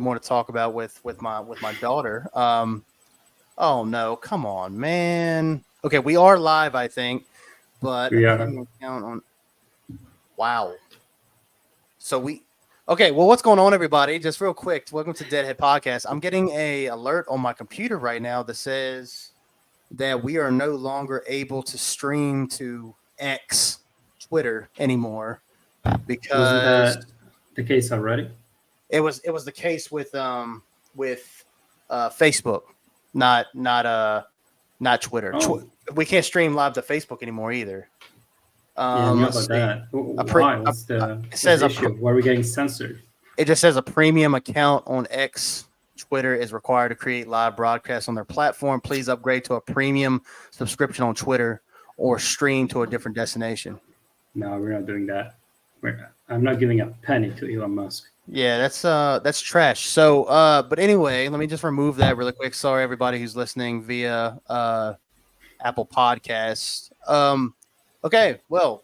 more to talk about with my daughter. Oh no, come on, man. Okay, we are live, I think, but a Yeah. premium account on. Wow. So okay. Well, what's going on, everybody? Just real quick. Welcome to Deadhead Podcast. I'm getting a alert on my computer right now that says that we are no longer able to stream to X, Twitter anymore Wasn't because that the case already? it was the case with Facebook, not Twitter. Oh, We can't stream live to Facebook anymore either. yeah, I knew Let's about see. that. A pre, Why? a, it What's says the issue? Why are we getting censored? it just says a premium account on X, Twitter is required to create live broadcasts on their platform. Please upgrade to a premium subscription on Twitter or stream to a different destination. No, we're not doing that. I'm not giving a penny to Elon Musk. Yeah, that's trash. So, but anyway, let me just remove that really quick. Sorry, everybody who's listening via Apple Podcasts. Okay, well,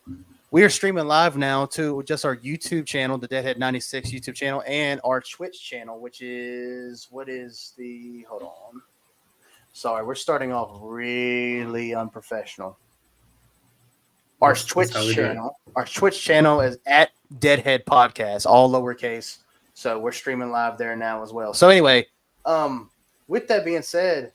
we are streaming live now to just our YouTube channel, the Deadhead 96 YouTube channel, and our Twitch channel, which is hold on. Sorry, we're starting off really unprofessional. Our Twitch channel is at Deadhead Podcast, all lowercase. So we're streaming live there now as well. So anyway, with that being said,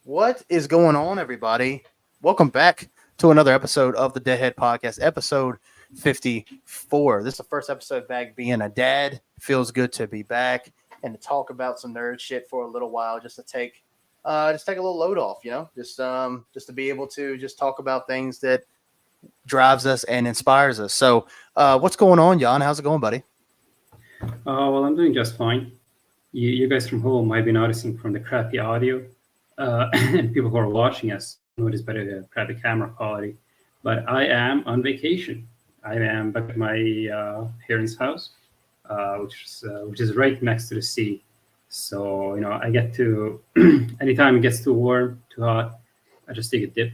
what is going on, everybody? Welcome back to another episode of the Deadhead Podcast, episode 54. This is the first episode back being a dad. Feels good to be back and to talk about some nerd shit for a little while, just to take a little load off, just to be able to just talk about things that drives us and inspires us. So what's going on, Jan? How's it going, buddy? Well, I'm doing just fine. You guys from home might be noticing from the crappy audio, and people who are watching us notice better the crappy camera quality. But I am on vacation. I am back at my parents' house, which is right next to the sea. So I get to anytime it gets too warm, too hot, I just take a dip.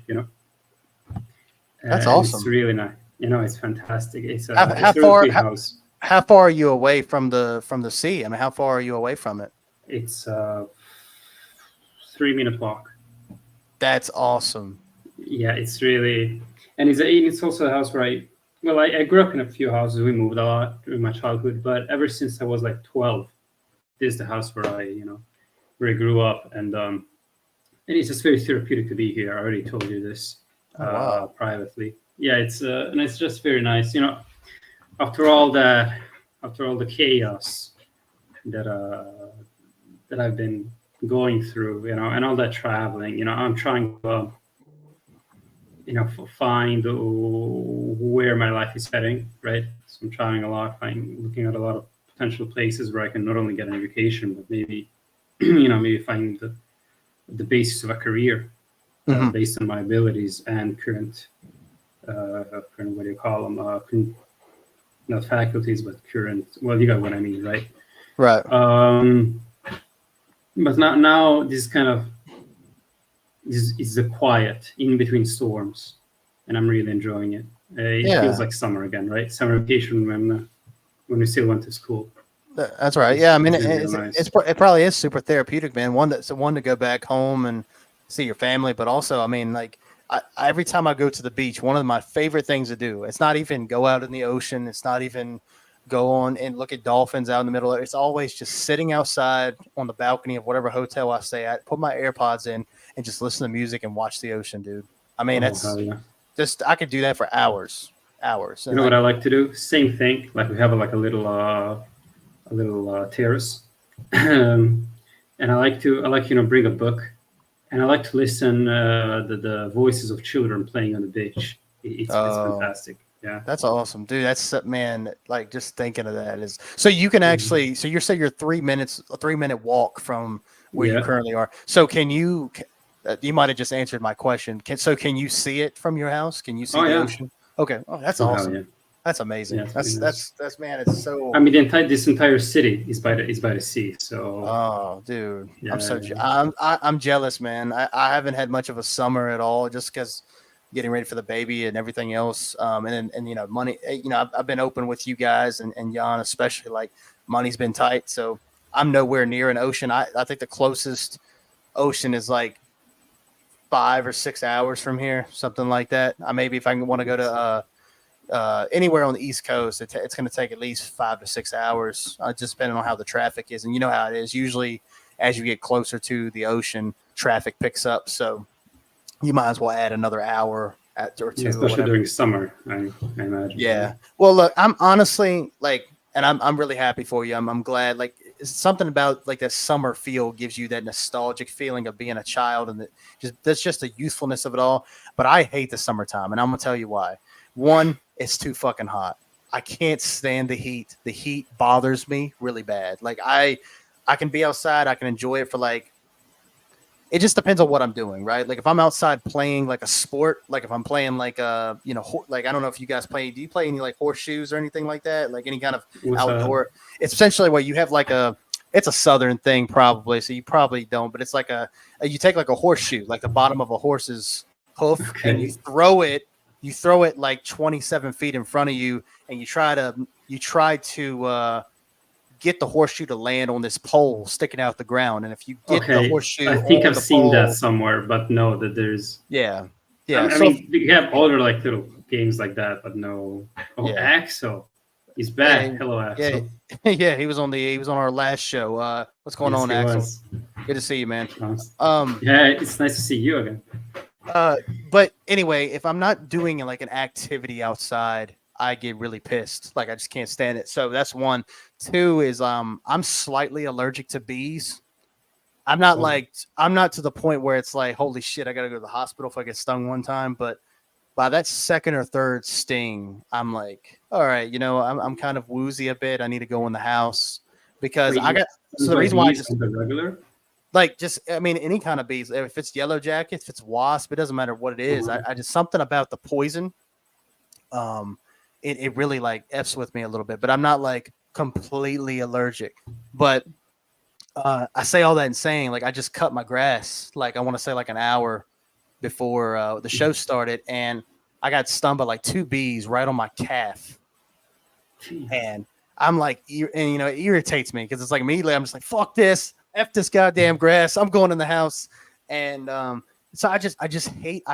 That's awesome. It's really nice. It's fantastic. It's a really big house. How far are you away from the sea? I mean, how far are you away from it? It's a 3-minute walk. That's awesome. Yeah, it's really, and it's also a house where I grew up in a few houses. We moved a lot during my childhood, but ever since I was like 12, this is the house where I grew up, and it's just very therapeutic to be here. I already told you this. Wow. Privately. Yeah, and it's just very nice. After all the chaos that I've been going through, and all that traveling, I'm trying to, find where my life is heading, right? So I'm trying a lot, looking at a lot of potential places where I can not only get an education, but maybe, maybe find the basis of a career. Based on my abilities and current what do you call them? Not faculties, but current. Well, you got what I mean, right? Right. But now this kind of is the quiet in between storms, and I'm really enjoying it. It feels like summer again, right? Summer vacation when we still went to school. That's right. Yeah, I mean, nice. it probably is super therapeutic, man. One to go back home and see your family, but also, I mean, like every time I go to the beach, one of my favorite things to do, it's not even go out in the ocean. It's not even go on and look at dolphins out in the middle. It's always just sitting outside on the balcony of whatever hotel I stay at, put my AirPods in and just listen to music and watch the ocean, dude. I mean, I could do that for hours. You know what I like to do? Same thing. Like we have a little terrace, and I like bring a book. And I like to listen the voices of children playing on the beach. It's fantastic. Yeah, that's awesome, dude. That's man. Like just thinking of that is so you can actually. So you're saying you're 3 minutes, a 3-minute walk from where you currently are. So can you? You might have just answered my question. Can you see it from your house? Can you see the ocean? Okay. Oh, that's awesome. Yeah. That's amazing. Yeah, that's man. It's so. I mean, this entire city is by the sea. So. Oh, dude, yeah, I'm jealous, man. I haven't had much of a summer at all, just because getting ready for the baby and everything else. And money. I've been open with you guys and Jan especially. Like money's been tight, so I'm nowhere near an ocean. I think the closest ocean is like 5 or 6 hours from here, something like that. Maybe if I want to go to anywhere on the East Coast, it's going to take at least 5 to 6 hours, just depending on how the traffic is. And you know how it is. Usually, as you get closer to the ocean, traffic picks up. So you might as well add another hour or two. Especially during summer, I imagine. Yeah. Well, look, I'm honestly like, and I'm really happy for you. I'm glad. Like, it's something about like that summer feel gives you that nostalgic feeling of being a child, and that's just the youthfulness of it all. But I hate the summertime, and I'm gonna tell you why. One, it's too fucking hot. I can't stand the heat. The heat bothers me really bad. Like I can be outside, I can enjoy it for like. It just depends on what I'm doing, right? Like if I'm outside playing like a sport, like if I'm playing like like I don't know if you guys play. Do you play any like horseshoes or anything like that? Like any kind of outdoor? It's essentially what you have like it's a southern thing probably, so you probably don't. But it's like you take like a horseshoe, like the bottom of a horse's hoof, and you throw it. You throw it like 27 feet in front of you, and you try to get the horseshoe to land on this pole sticking out the ground. And if you get the horseshoe, I think I've seen that somewhere, but no, that there's yeah. I mean, you have other like little games like that, but no. Axel, he's back. Hello, Axel. Yeah, he was on our last show. What's going on, Axel? Good to see you, man. Yeah, it's nice to see you again. But anyway, if I'm not doing like an activity outside, I get really pissed. Like I just can't stand it. So that's one. Two is I'm slightly allergic to bees. I'm not to the point where it's like, holy shit, I gotta go to the hospital if I get stung one time. But by that second or third sting, I'm like, all right, I'm kind of woozy a bit. I need to go in the house because the reason why I just the regular. Like any kind of bees. If it's yellow jackets, if it's wasp, it doesn't matter what it is. I just something about the poison. It really like F's with me a little bit, but I'm not like completely allergic. But I say all that in saying like I just cut my grass. Like I want to say like an hour before the show started, and I got stung by like 2 bees right on my calf. And I'm like, it irritates me because it's like immediately I'm just like, fuck this. F this goddamn grass. I'm going in the house. And so I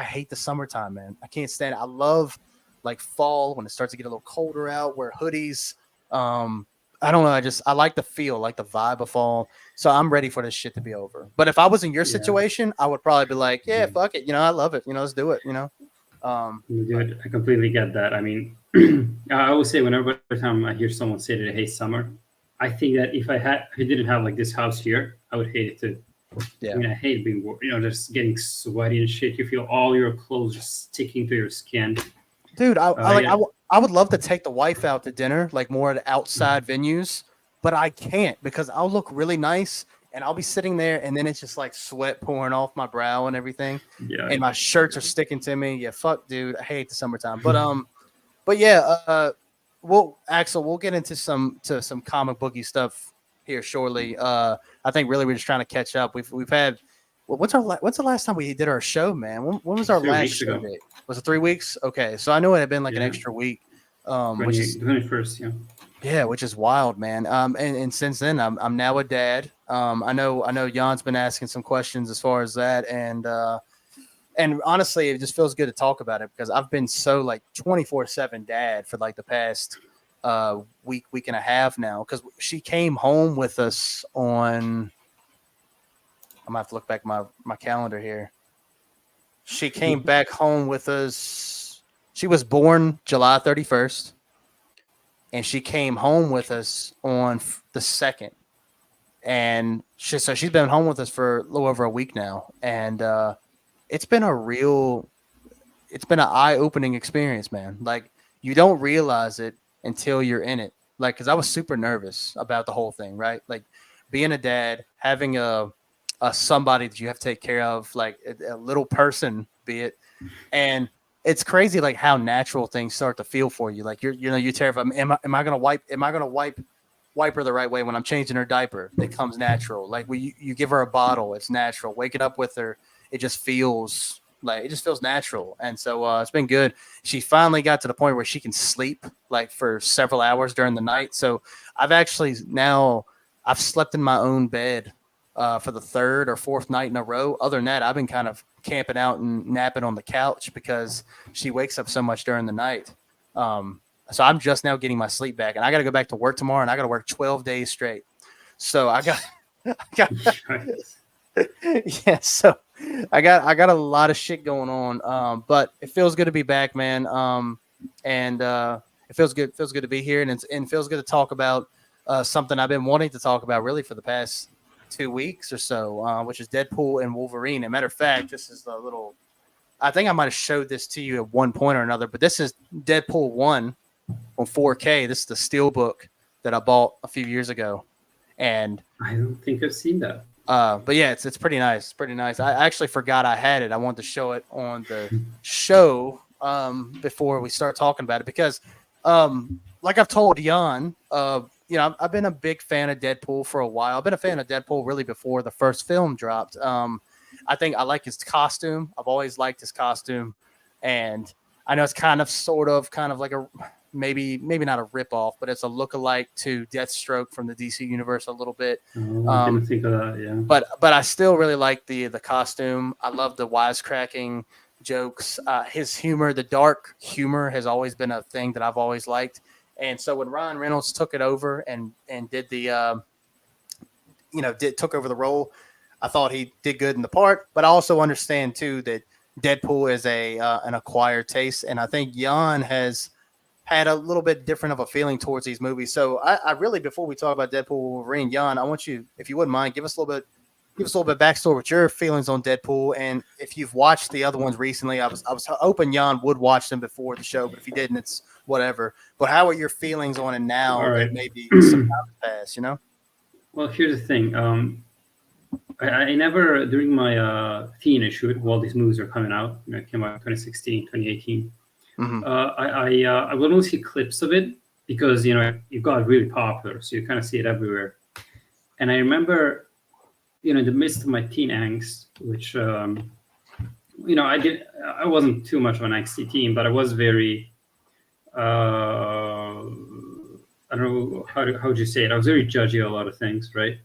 hate the summertime, man. I can't stand it. I love like fall when it starts to get a little colder out, wear hoodies. I don't know. I like the feel, like the vibe of fall. So I'm ready for this shit to be over. But if I was in your situation, I would probably be like, yeah, fuck it. I love it. Let's do it. Dude, I completely get that. I mean, I always say whenever time I hear someone say that they hate summer, I think that if I didn't have like this house here, I would hate it too. Yeah. I mean, I hate being warm. Just getting sweaty and shit. You feel all your clothes just sticking to your skin. Dude, I would love to take the wife out to dinner, like more at outside venues, but I can't because I'll look really nice and I'll be sitting there and then it's just like sweat pouring off my brow and everything. Yeah. And my shirts are sticking to me. Yeah, fuck, dude. I hate the summertime. But yeah, Axel, we'll get into some comic booky stuff here shortly. I think really we're just trying to catch up. We've had what's the last time we did our show, man? When was our last show date? Was it 3 weeks? Okay, so I know it had been like an extra week. Which is 21st, yeah. Yeah, which is wild, man. And since then I'm now a dad. I know Jan's been asking some questions as far as that, and honestly, it just feels good to talk about it because I've been so like 24/7 dad for like the past week and a half now. Because she came home with us on. I'm gonna have to look back my calendar here. She came back home with us. She was born July 31st, and she came home with us on the 2nd. And she's been home with us for a little over a week now, and it's been an eye-opening experience, man. Like you don't realize it until you're in it. Like, cause I was super nervous about the whole thing, right? Like being a dad, having a somebody that you have to take care of, like a little person, be it. And it's crazy, like how natural things start to feel for you. Like you're terrified. Am I gonna wipe her the right way when I'm changing her diaper? It comes natural. Like when you give her a bottle, it's natural. Waking up with her, it just feels natural. And so it's been good. She finally got to the point where she can sleep like for several hours during the night. So I've actually now I've slept in my own bed for the third or fourth night in a row. Other than that, I've been kind of camping out and napping on the couch because she wakes up so much during the night. So I'm just now getting my sleep back, and I got to go back to work tomorrow, and I got to work 12 days straight. So I got yeah. So I got a lot of shit going on. But it feels good to be back, man. And it feels good to be here, and it feels good to talk about something I've been wanting to talk about really for the past 2 weeks or so, which is Deadpool and Wolverine. As a matter of fact, this is a little. I think I might have showed this to you at one point or another, but this is Deadpool 1 on 4K. This is the steelbook that I bought a few years ago, and I don't think I've seen that. But yeah, it's pretty nice. It's pretty nice. I actually forgot I had it. I wanted to show it on the show before we start talking about it because, like I've told Jan, I've been a big fan of Deadpool for a while. I've been a fan of Deadpool really before the first film dropped. I think I like his costume. I've always liked his costume, and I know it's kind of like a maybe not a ripoff, but it's a lookalike to Deathstroke from the DC universe a little bit. I didn't think of that. Yeah, but I still really like the costume. I love the wisecracking jokes. His humor, the dark humor, has always been a thing that I've always liked. And so when Ryan Reynolds took it over and did the took over the role, I thought he did good in the part. But I also understand too that Deadpool is an acquired taste, and I think Jan has had a little bit different of a feeling towards these movies. So I really, before we talk about Deadpool, Wolverine, Jan, I want you, if you wouldn't mind, give us a little bit backstory with your feelings on Deadpool, and if you've watched the other ones recently. I was hoping Jan would watch them before the show, but if he didn't, it's whatever. But how are your feelings on it now? All right. That maybe some time has passed, Well, here's the thing. I never, during my teenagehood, while these movies are coming out, it came out in 2016, 2018. Mm-hmm. I would only see clips of it because it got really popular, so you kind of see it everywhere. And I remember, in the midst of my teen angst, which I wasn't too much of an angsty teen, but I was very I don't know how would you say it. I was very judgy of a lot of things, right?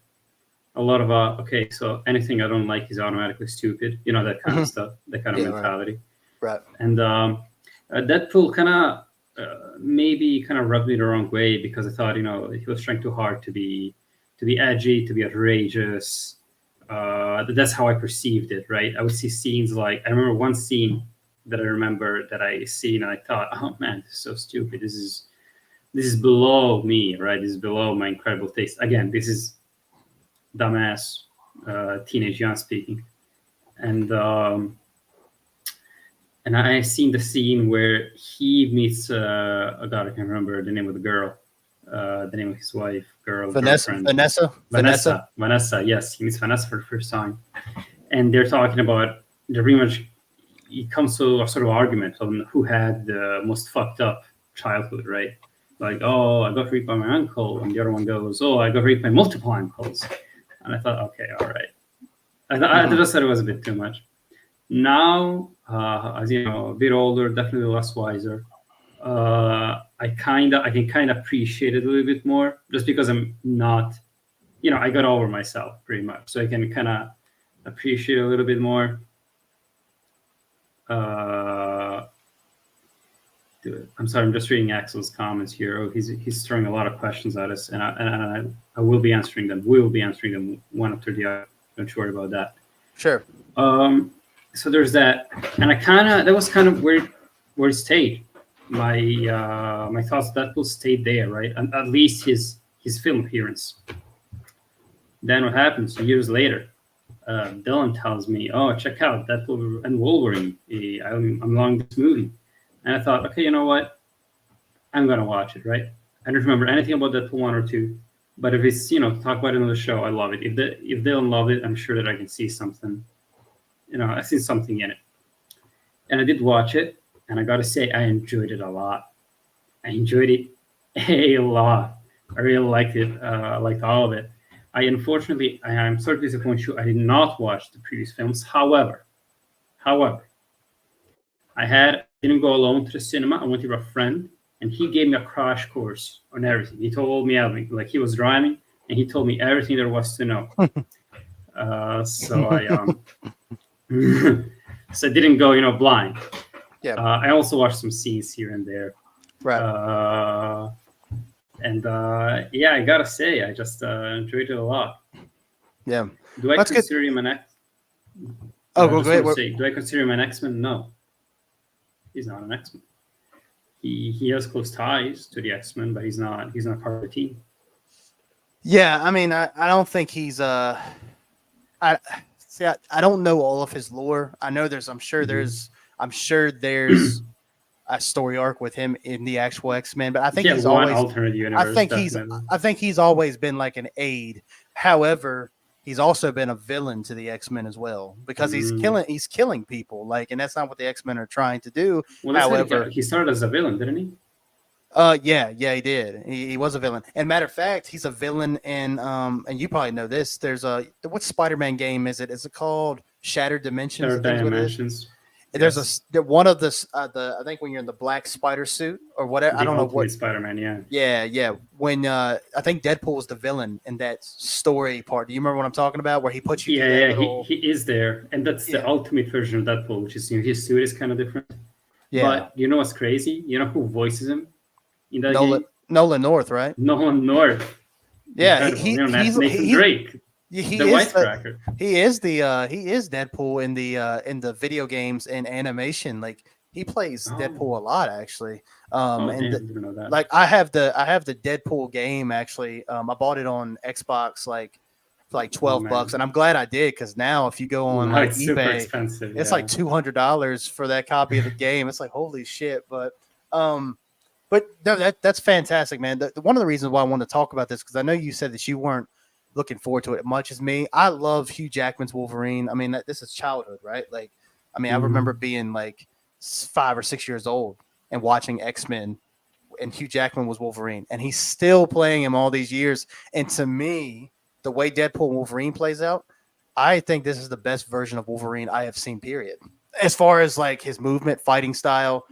A lot of okay, so anything I don't like is automatically stupid, that kind of stuff, that kind of mentality. Right. And Deadpool kind of maybe kind of rubbed me the wrong way because I thought he was trying too hard to be edgy, to be outrageous. That's how I perceived it, right? I would see scenes like, I remember one scene that I remember that I seen and I thought, oh man, this is so stupid. This is below me, right? This is below my incredible taste. Again, this is dumbass teenage Jan speaking. And I seen the scene where he meets God, I can't remember the name of the girl, the name of his wife, Vanessa. Yes, he meets Vanessa for the first time, and they're talking about the pretty much. It comes to a sort of argument on who had the most fucked up childhood, right? Like, oh, I got raped by my uncle, and the other one goes, oh, I got raped by multiple uncles, and I thought, okay, all right. I just thought it was a bit too much. Now, as a bit older, definitely less wiser. I can kind of appreciate it a little bit more, just because I'm not, I got over myself pretty much, so I can kind of appreciate it a little bit more. I'm sorry, I'm just reading Axel's comments here. Oh, he's throwing a lot of questions at us, and I will be answering them. We will be answering them one after the other. Don't worry about that. Sure. So there's that, and that was kind of where it stayed. My thoughts Deadpool stayed there, right? And at least his film appearance. Then what happens years later? Dylan tells me, "Oh, check out Deadpool and Wolverine. I'm loving this movie," and I thought, okay, you know what? I'm gonna watch it, right? I don't remember anything about Deadpool 1 or 2, but if it's talk about it on the show, I love it. If Dylan loved it, I'm sure that I can see something. I see something in it, and I did watch it, and I gotta say, I enjoyed it a lot. I enjoyed it a lot. I really liked it. I liked all of it. Unfortunately, I am sort of disappointed. I did not watch the previous films. However, I didn't go alone to the cinema. I went with a friend, and he gave me a crash course on everything. He told me everything. Like, he was driving, and he told me everything there was to know. So I so I didn't go, blind. Yeah. I also watched some scenes here and there. Right. Yeah, I gotta say, I just enjoyed it a lot. Yeah. Do I That's good. consider him an X? Oh, I go just ahead. want to say, do I consider him an X-Men? No, he's not an X-Men. He has close ties to the X-Men, but he's not part of the team. Yeah, I mean, I don't think he's I don't know all of his lore. I know I'm sure there's a story arc with him in the actual X-Men, but I think he's one always alternate universe. I think he's always been like an aide. However, he's also been a villain to the X-Men as well because he's killing people, like, and that's not what the X-Men are trying to do. Well, however, he started as a villain, didn't he? Yeah, he did. He was a villain. And matter of fact, he's a villain in and you probably know this. There's what Spider-Man game is it? Is it called Shattered Dimensions? Shattered Dimensions. There's one of the I think when you're in the black spider suit or whatever. I don't know what Spider-Man. Yeah. When I think Deadpool was the villain in that story part. Do you remember what I'm talking about? Where he puts you. He is there, and that's the ultimate version of Deadpool, which is his suit is kind of different. Yeah. But you know what's crazy? You know who voices him in that game? Nolan North, right? Nolan North. Yeah, he's Drake. He is Deadpool in the video games and animation. Like he plays Deadpool a lot actually. Like I have the Deadpool game actually. I bought it on Xbox for like $12, and I'm glad I did because now if you go on like eBay, it's like $200 for that copy of the game. It's like holy shit, but no, that's fantastic, man. One of the reasons why I wanted to talk about this because I know you said that you weren't looking forward to it as much as me. I love Hugh Jackman's Wolverine. I mean, this is childhood, right? Like, I mean, I remember being like 5 or 6 years old and watching X-Men, and Hugh Jackman was Wolverine, and he's still playing him all these years. And to me, the way Deadpool and Wolverine plays out, I think this is the best version of Wolverine I have seen, period. As far as like his movement, fighting style,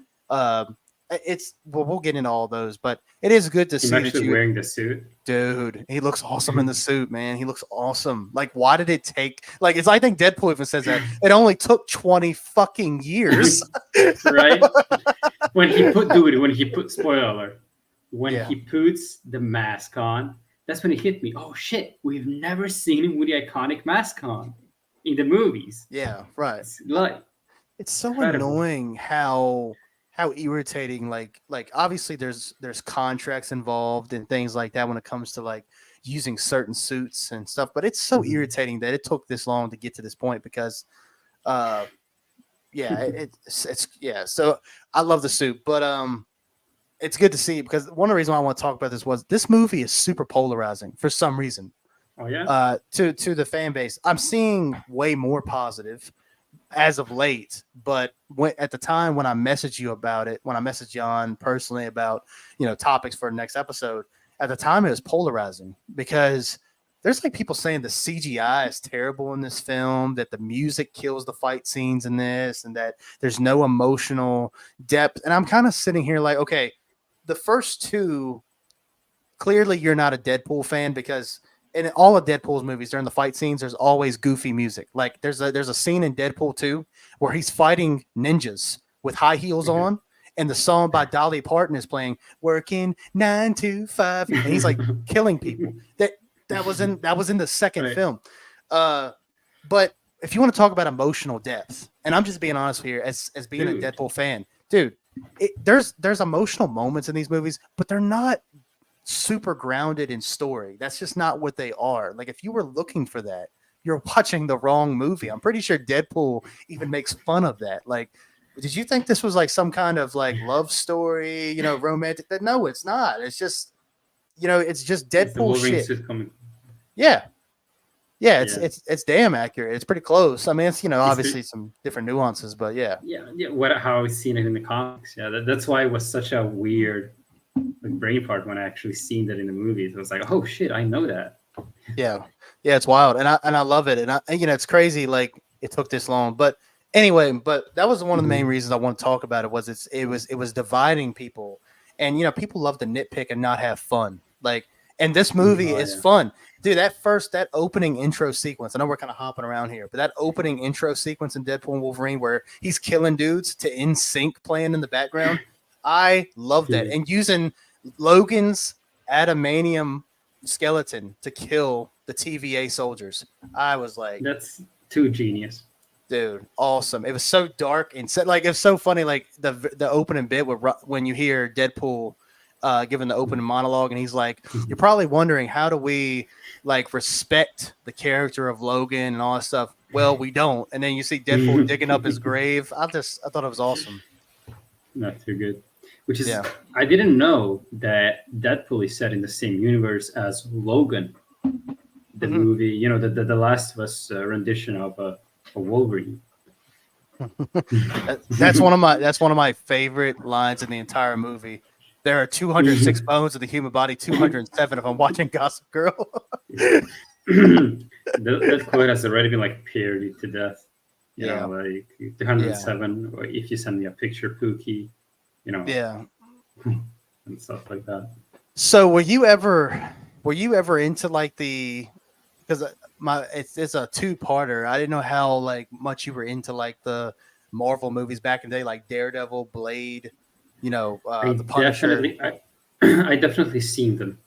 we'll get into all those, but it is good to see that you're wearing the suit. Dude, he looks awesome in the suit, man. He looks awesome. Like, why did it take I think Deadpool even says that it only took 20 fucking years. Right? When he puts spoiler alert, he puts the mask on, that's when it hit me. Oh shit, we've never seen him with the iconic mask on in the movies. Yeah, right. It's so incredible. Annoying how irritating like obviously there's contracts involved and things like that when it comes to like using certain suits and stuff, but it's so irritating that it took this long to get to this point because so I love the suit, but it's good to see because one of the reasons why I want to talk about this was this movie is super polarizing for some reason. Oh yeah. To the fan base, I'm seeing way more positive as of late, but at the time when I messaged you about it, when I messaged Jan personally about topics for the next episode, at the time it was polarizing because there's like people saying the CGI is terrible in this film, that the music kills the fight scenes in this, and that there's no emotional depth. And I'm kind of sitting here like, okay, the first two, clearly you're not a Deadpool fan because in all of Deadpool's movies, during the fight scenes, there's always goofy music. Like there's a scene in Deadpool 2 where he's fighting ninjas with high heels on, and the song by Dolly Parton is playing, "Working 9 to 5," and he's like killing people. That was in the second film. But if you want to talk about emotional depth, and I'm just being honest here, as being a Deadpool fan, dude, there's emotional moments in these movies, but they're not super grounded in story. That's just not what they are. Like if you were looking for that, you're watching the wrong movie. I'm pretty sure Deadpool even makes fun of that. Like, did you think this was like some kind of like love story, romantic? No, it's not. It's just, it's just Deadpool shit. Yeah. It's damn accurate. It's pretty close. I mean, it's obviously some different nuances, but yeah. How I've seen it in the comics. Yeah, that's why it was such a weird brain fart when I actually seen that in the movies. It was like, oh shit, I know that. Yeah, it's wild, and I love it, and it's crazy. Like it took this long, but anyway, that was one of the main reasons I want to talk about it. It was dividing people, and people love to nitpick and not have fun. Like And this movie Oh, is yeah. fun. Dude, that opening intro sequence, I know we're kind of hopping around here, but that opening intro sequence in Deadpool and Wolverine where he's killing dudes to In Sync playing in the background, I love that. Yeah. And using Logan's adamantium skeleton to kill the TVA soldiers. I was like, That's too genius. dude, awesome. It was so dark and like it was so funny. Like the opening bit when you hear Deadpool giving the opening monologue, and he's like, "You're probably wondering how do we like respect the character of Logan and all that stuff." Well, we don't. And then you see Deadpool digging up his grave. I thought it was awesome. Not too good. Which is, Yeah. I didn't know that Deadpool is set in the same universe as Logan, the Mhm. movie. You know, the Last of Us rendition of a Wolverine. That's one of my favorite lines in the entire movie. There are 206 bones in the human body, 207 if I'm watching Gossip Girl. That quote has already been like parodied to death. You Yeah. know, like 207, or if you send me a picture, Pookie, you know, Yeah. and stuff like that. So were you ever into like because it's a two-parter. I didn't know how like much you were into like the Marvel movies back in the day, like Daredevil, Blade, the Punisher. I definitely seen them.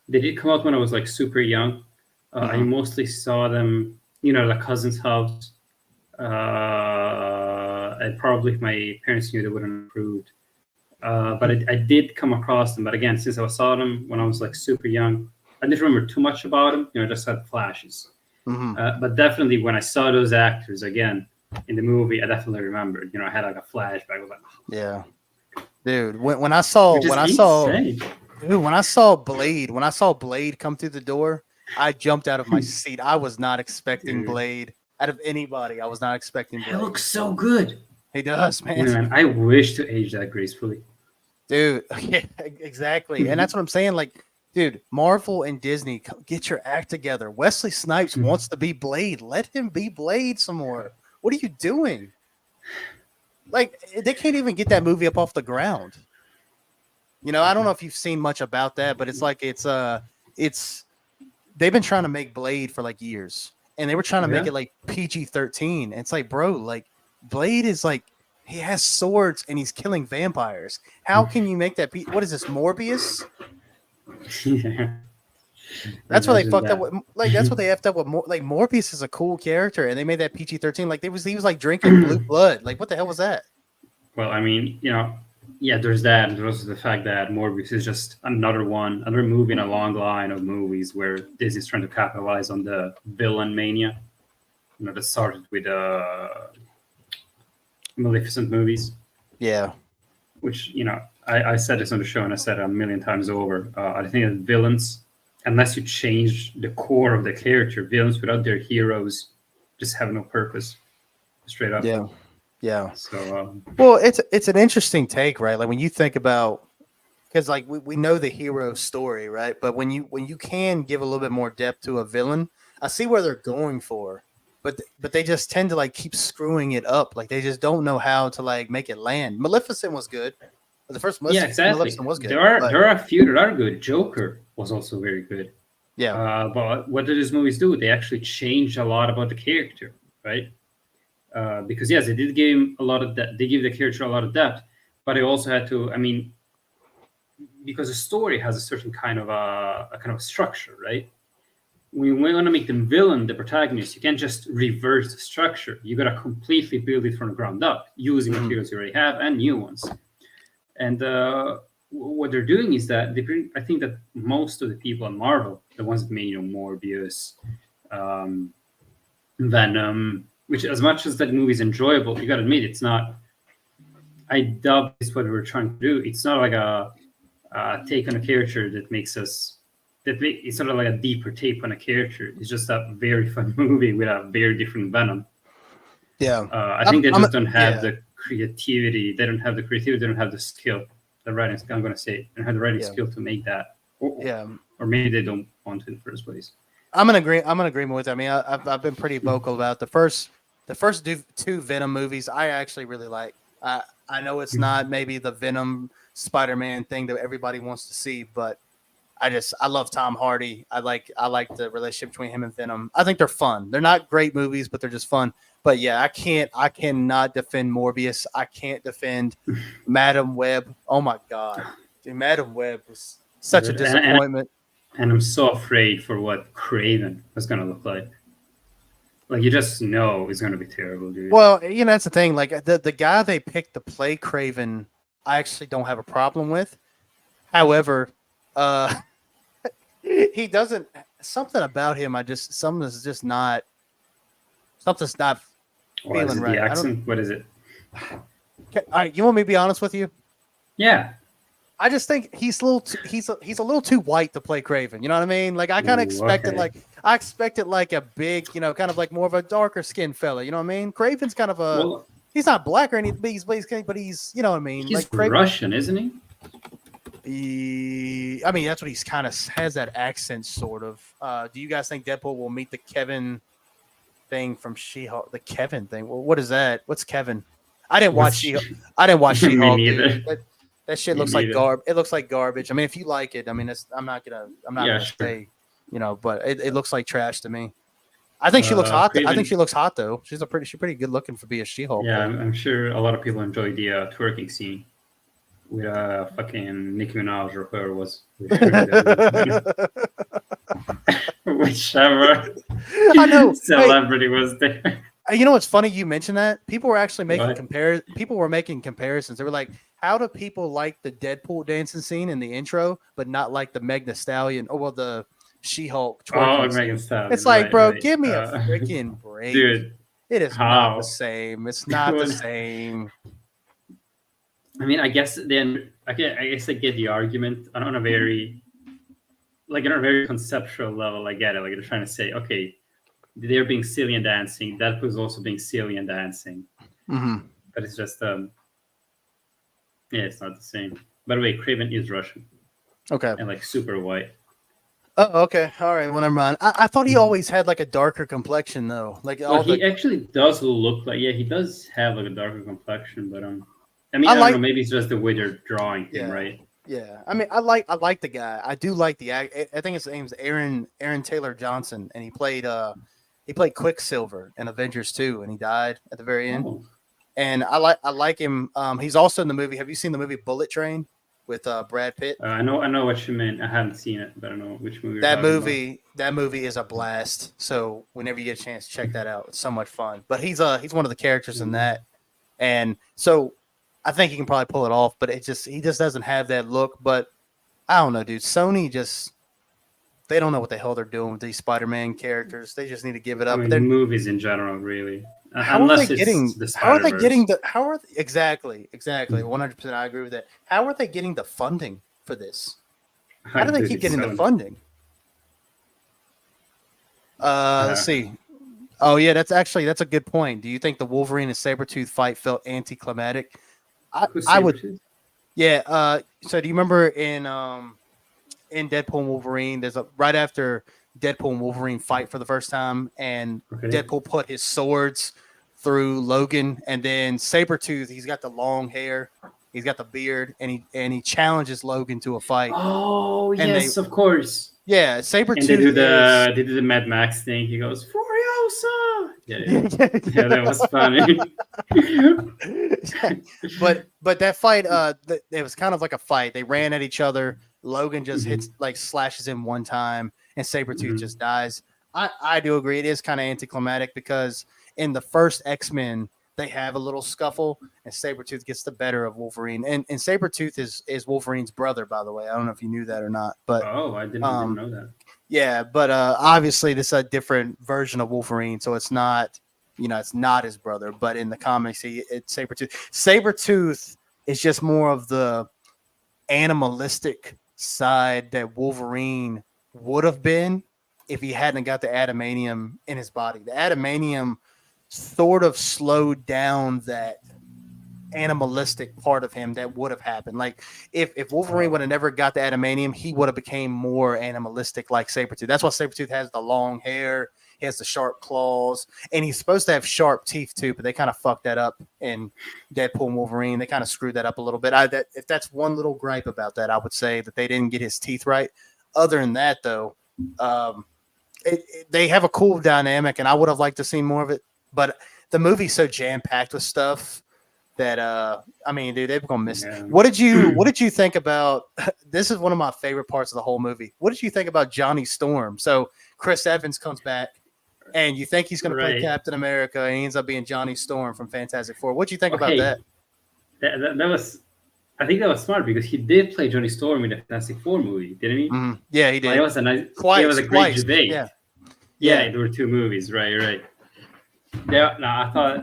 They did come out when I was like super young. I Mhm. mostly saw them, you know, at a cousin's house. And probably if my parents knew, they wouldn't have approved. But I did come across them. But again, since I saw them when I was like super young, I didn't remember too much about them. You know, just had flashes. Mhm. But definitely when I saw those actors again in the movie, I definitely remembered. You know, I had like a flashback. I was like, oh, Yeah, dude. When I saw which is when I saw insane. dude, when I saw Blade come through the door, I jumped out of my seat. I was not expecting Dude, Blade out of anybody. I was not expecting he Blade. looks so good. He does, man. Man, I wish to age that gracefully. Dude, yeah, exactly. And that's what I'm saying. Like, dude, Marvel and Disney, get your act together. Wesley Snipes wants to be Blade. Let him be Blade some more. What are you doing? Like, they can't even get that movie up off the ground. I don't know if you've seen much about that, but it's like it's they've been trying to make Blade for like years. And they were trying to make Yeah. it like PG-13. And it's like, bro, like Blade is like he has swords and he's killing vampires. How can you make that? What is this, Morbius? Yeah. That's what they Imagine fucked up that. with. Like that's what they effed up with. Like Morbius is a cool character, and they made that PG-13. Like he was like drinking blue blood. Like what the hell was that? Well, I mean, you know, yeah, there's that. And there's also the fact that Morbius is just another movie in a long line of movies where Disney's trying to capitalize on the villain mania. You know, that started with Maleficent movies, Yeah, which, you know, I said this on the show and I said it a million times over. I think that villains, unless you change the core of the character, villains without their heroes just have no purpose, straight up. yeah, yeah. So, Well, it's an interesting take, right? Like when you think about because like we know the hero story, right? But when you can give a little bit more depth to a villain, I see where they're going for, but they just tend to like keep screwing it up. Like they just don't know how to like make it land. Maleficent was good. The first yeah, exactly. Maleficent was good, but There are a few that are good. Joker was also very good. yeah, But what did these movies do? They actually changed a lot about the character, right? Because yes, they did give him a lot of depth. They give the character a lot of depth, but they also had to. I mean, because a story has a certain kind of a kind of structure, right? When you want to make them villain, the protagonist, you can't just reverse the structure. You got to completely build it from the ground up using Mhm. materials you already have and new ones. And what they're doing is that I think that most of the people in Marvel, the ones that made, you know, Morbius, um, Venom, which as much as that movie is enjoyable, you got to admit it's not. I doubt it's what we're trying to do. It's not like a take on a character that makes us. It's sort of like a deeper take on a character. It's just a very fun movie with a very different Venom. yeah. I think they just don't have Yeah, the creativity. They don't have the creativity. They don't have the skill. The writing. I'm going to say, they don't have the writing yeah, skill to make that. yeah. Or maybe they don't want to in the first place. I'm in agreement with. I mean, I've been pretty vocal about the first two Venom movies. I actually really like. I know it's not maybe the Venom Spider-Man thing that everybody wants to see, but I love Tom Hardy. I like the relationship between him and Venom. I think they're fun. They're not great movies, but they're just fun. But yeah, I cannot defend Morbius. I can't defend Madam Web. Oh my god, dude, Madam Web was such a disappointment. And I'm so afraid for what Craven was gonna look like. Like, you just know it's gonna be terrible, dude. Well, you know, that's the thing. Like the guy they picked to play Craven, I actually don't have a problem with. However, he doesn't. Something about him, something's not feeling right. The accent? What is it? All right, you want me to be honest with you? Yeah. I just think he's a little too white to play Craven. You know what I mean? Like I kind of expected like a big, you know, kind of like more of a darker skinned fella. You know what I mean? Craven's kind of he's not black or anything, but he's you know what I mean? He's like Craven, Russian, isn't he? I mean, that's what he's kind of has that accent sort of. Do you guys think Deadpool will meet the Kevin thing from She-Hulk? The Kevin thing. Well, what is that? What's Kevin? I didn't watch She-Hulk. She-Hulk. Dude. That shit looks like garbage. It looks like garbage. I mean, if you like it, I mean, I'm not gonna say, you know, but it looks like trash to me. I think she looks hot. I think she looks hot though. She's pretty good looking for being a She-Hulk. Yeah, I'm sure a lot of people enjoy the twerking scene with fucking Nicki Minaj or whoever it was. Whichever I know celebrity was there. You know what's funny? You mentioned that people were actually making People were making comparisons. They were like, "How do people like the Deadpool dancing scene in the intro, but not like the Meg Thee Stallion or the She-Hulk twerking Megan Stallion. It's like, bro, give me a freaking break, dude. It is not the same. It's not the same. I mean, I guess I get the argument on a very conceptual level. I get it. Like, they're trying to say, okay, they're being silly and dancing. Deadpool's also being silly and dancing. Mm-hmm. But it's just it's not the same. By the way, Craven is Russian. Okay. And like super white. Oh, okay. All right. Well, never mind. I thought he always had like a darker complexion though. Like he actually does look like he does have like a darker complexion, but I mean, I don't know, maybe it's just the way they're drawing him, right? Yeah. I mean, I like the guy. I do like the act. I think his name's Aaron Taylor Johnson, and he played Quicksilver in Avengers 2, and he died at the very end. Oh. And I like him. He's also in the movie. Have you seen the movie Bullet Train with Brad Pitt? I know what you meant. I haven't seen it, but I don't know which movie. That movie is a blast. So whenever you get a chance, check that out. It's so much fun. But he's one of the characters in that, and so I think he can probably pull it off. But he just doesn't have that look. But I don't know, dude. Sony they don't know what the hell they're doing with these Spider-Man characters. They just need to give it up. I mean, movies in general, really. Exactly. 100%. I agree with that. How are they getting the funding for this? How do they keep getting the funding? Let's see. Oh yeah, that's a good point. Do you think the Wolverine and Sabretooth fight felt anticlimactic? I would. Yeah. So do you remember in Deadpool and Wolverine, there's right after Deadpool and Wolverine fight for the first time, and Deadpool put his swords through Logan, and then Sabretooth, he's got the long hair, he's got the beard, and he challenges Logan to a fight. Oh, and yes, of course. Yeah, Sabretooth. And they do the Mad Max thing. He goes, Furiosa! Yeah, that was funny. but that fight, it was kind of like a fight. They ran at each other. Logan just slashes him one time, and Sabretooth just dies. I do agree. It is kind of anticlimactic because in the first X-Men, they have a little scuffle, and Sabretooth gets the better of Wolverine. And Sabretooth is Wolverine's brother, by the way. I don't know if you knew that or not. But I didn't know that. Yeah, but obviously this is a different version of Wolverine, so it's not, it's not his brother. But in the comics, it's Sabretooth. Sabretooth is just more of the animalistic side that Wolverine would have been if he hadn't got the adamantium in his body. The adamantium sort of slowed down that animalistic part of him that would have happened. Like if Wolverine would have never got the adamantium, he would have became more animalistic like Sabretooth. That's why Sabretooth has the long hair, he has the sharp claws, and he's supposed to have sharp teeth too, but they kind of fucked that up in Deadpool and Wolverine. They kind of screwed that up a little bit. If that's one little gripe about that, I would say that they didn't get his teeth right. other than that, though, they have a cool dynamic, and I would have liked to see more of it. But the movie's so jam packed with stuff that I mean, dude, they're gonna miss it. What did you think about? This is one of my favorite parts of the whole movie. What did you think about Johnny Storm? So Chris Evans comes back, and you think he's gonna play Captain America, and he ends up being Johnny Storm from Fantastic Four. What do you think about that? That was, I think that was smart because he did play Johnny Storm in the Fantastic Four movie, didn't he? Mm-hmm. Yeah, he did. Like, it was a nice, it was a great debate. Yeah, there were two movies, right. Yeah, no, I thought,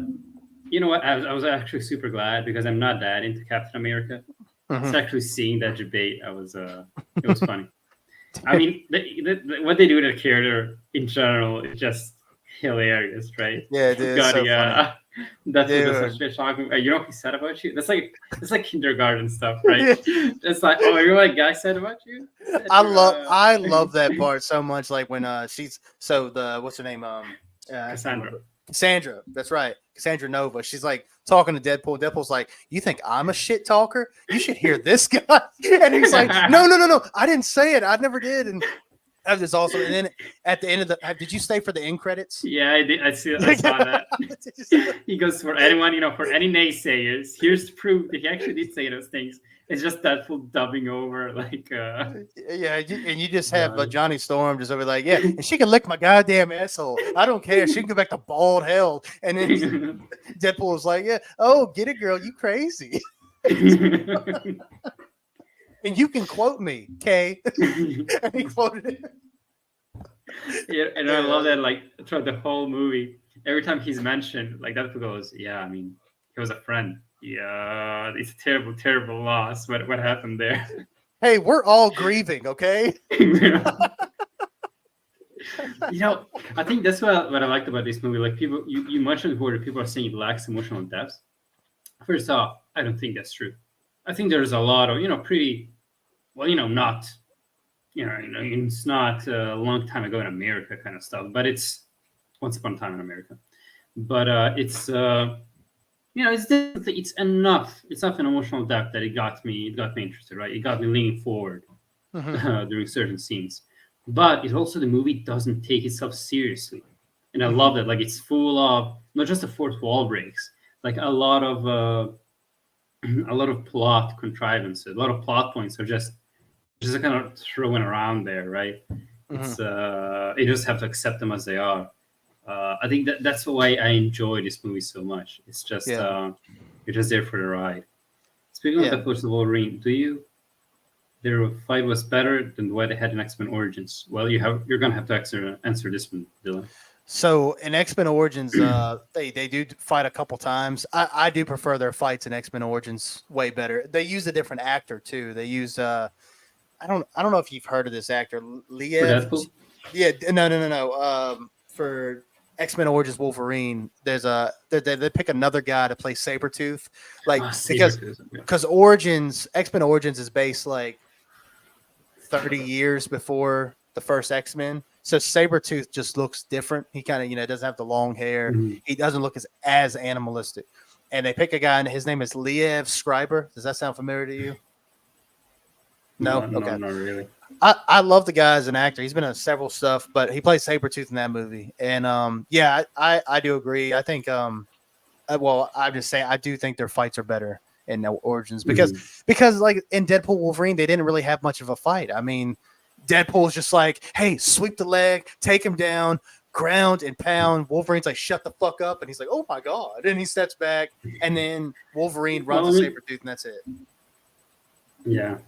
you know what? I was actually super glad because I'm not that into Captain America. Mm-hmm. So actually seeing that debate, it was funny. I mean, what they do to the character in general is just hilarious, right? Yeah, dude. So funny. That's what they're talking about. You know what he said about you? That's like kindergarten stuff, right? It's like, oh, you know what guy said about you? I love that part so much. Like when she's what's her name? Cassandra, that's right. Cassandra Nova. She's like talking to Deadpool. Deadpool's like, "You think I'm a shit talker? You should hear this guy." And he's like, No. I didn't say it. I never did. And that was awesome. And then at the end of did you stay for the end credits? Yeah, I did. I saw that. He goes, for anyone, for any naysayers, here's the proof that he actually did say those things. It's just Deadpool dubbing over, like. Yeah, and you just have Johnny Storm just over like, yeah, and she can lick my goddamn asshole. I don't care. She can go back to bald hell. And then Deadpool was like, yeah, oh, get it, girl, you crazy. And you can quote me, Kay. And he quoted it. Yeah, and I love that, like, throughout the whole movie, every time he's mentioned, like, Deadpool goes, yeah, I mean, he was a friend. Yeah, it's a terrible, terrible loss. What happened there? Hey, we're all grieving, okay? I think that's what I liked about this movie. Like, people, you mentioned before that people are saying it lacks emotional depth. First off, I don't think that's true. I think there's a lot of, pretty, well, not, it's not a long time ago in America kind of stuff, but it's once upon a time in America. But it's it's enough. It's enough an emotional depth that it got me interested, right? It got me leaning forward during certain scenes. But it also, the movie doesn't take itself seriously, and I love that. Like, it's full of not just the fourth wall breaks, like a lot of plot contrivances, a lot of plot points are just kind of thrown around there, right? It's you just have to accept them as they are. I think that's why I enjoy this movie so much. It's just you're just there for the ride. Speaking of the first of Wolverine, their fight was better than the way they had in X-Men Origins? Well, you're gonna have to answer this one, Dylan. So in X-Men Origins, they do fight a couple times. I do prefer their fights in X-Men Origins way better. They use a different actor too. They use I don't know if you've heard of this actor, Liev. Yeah, no. For X-Men Origins Wolverine, there's they pick another guy to play Sabretooth, like because X-Men Origins is based like 30 years before the first X-Men. So Sabretooth just looks different. He kind of, doesn't have the long hair. Mm-hmm. He doesn't look as animalistic. And they pick a guy, and his name is Liev Schreiber. Does that sound familiar to you? No? Okay. Not really. I love the guy as an actor. He's been in several stuff, but he plays Sabretooth in that movie. And I do agree. I think I'm just saying I do think their fights are better in Origins because like in Deadpool Wolverine, they didn't really have much of a fight. I mean, Deadpool's just like, hey, sweep the leg, take him down, ground and pound. Wolverine's like, shut the fuck up. And he's like, oh my God. And he steps back, and then Wolverine runs a Sabretooth, and that's it. Yeah.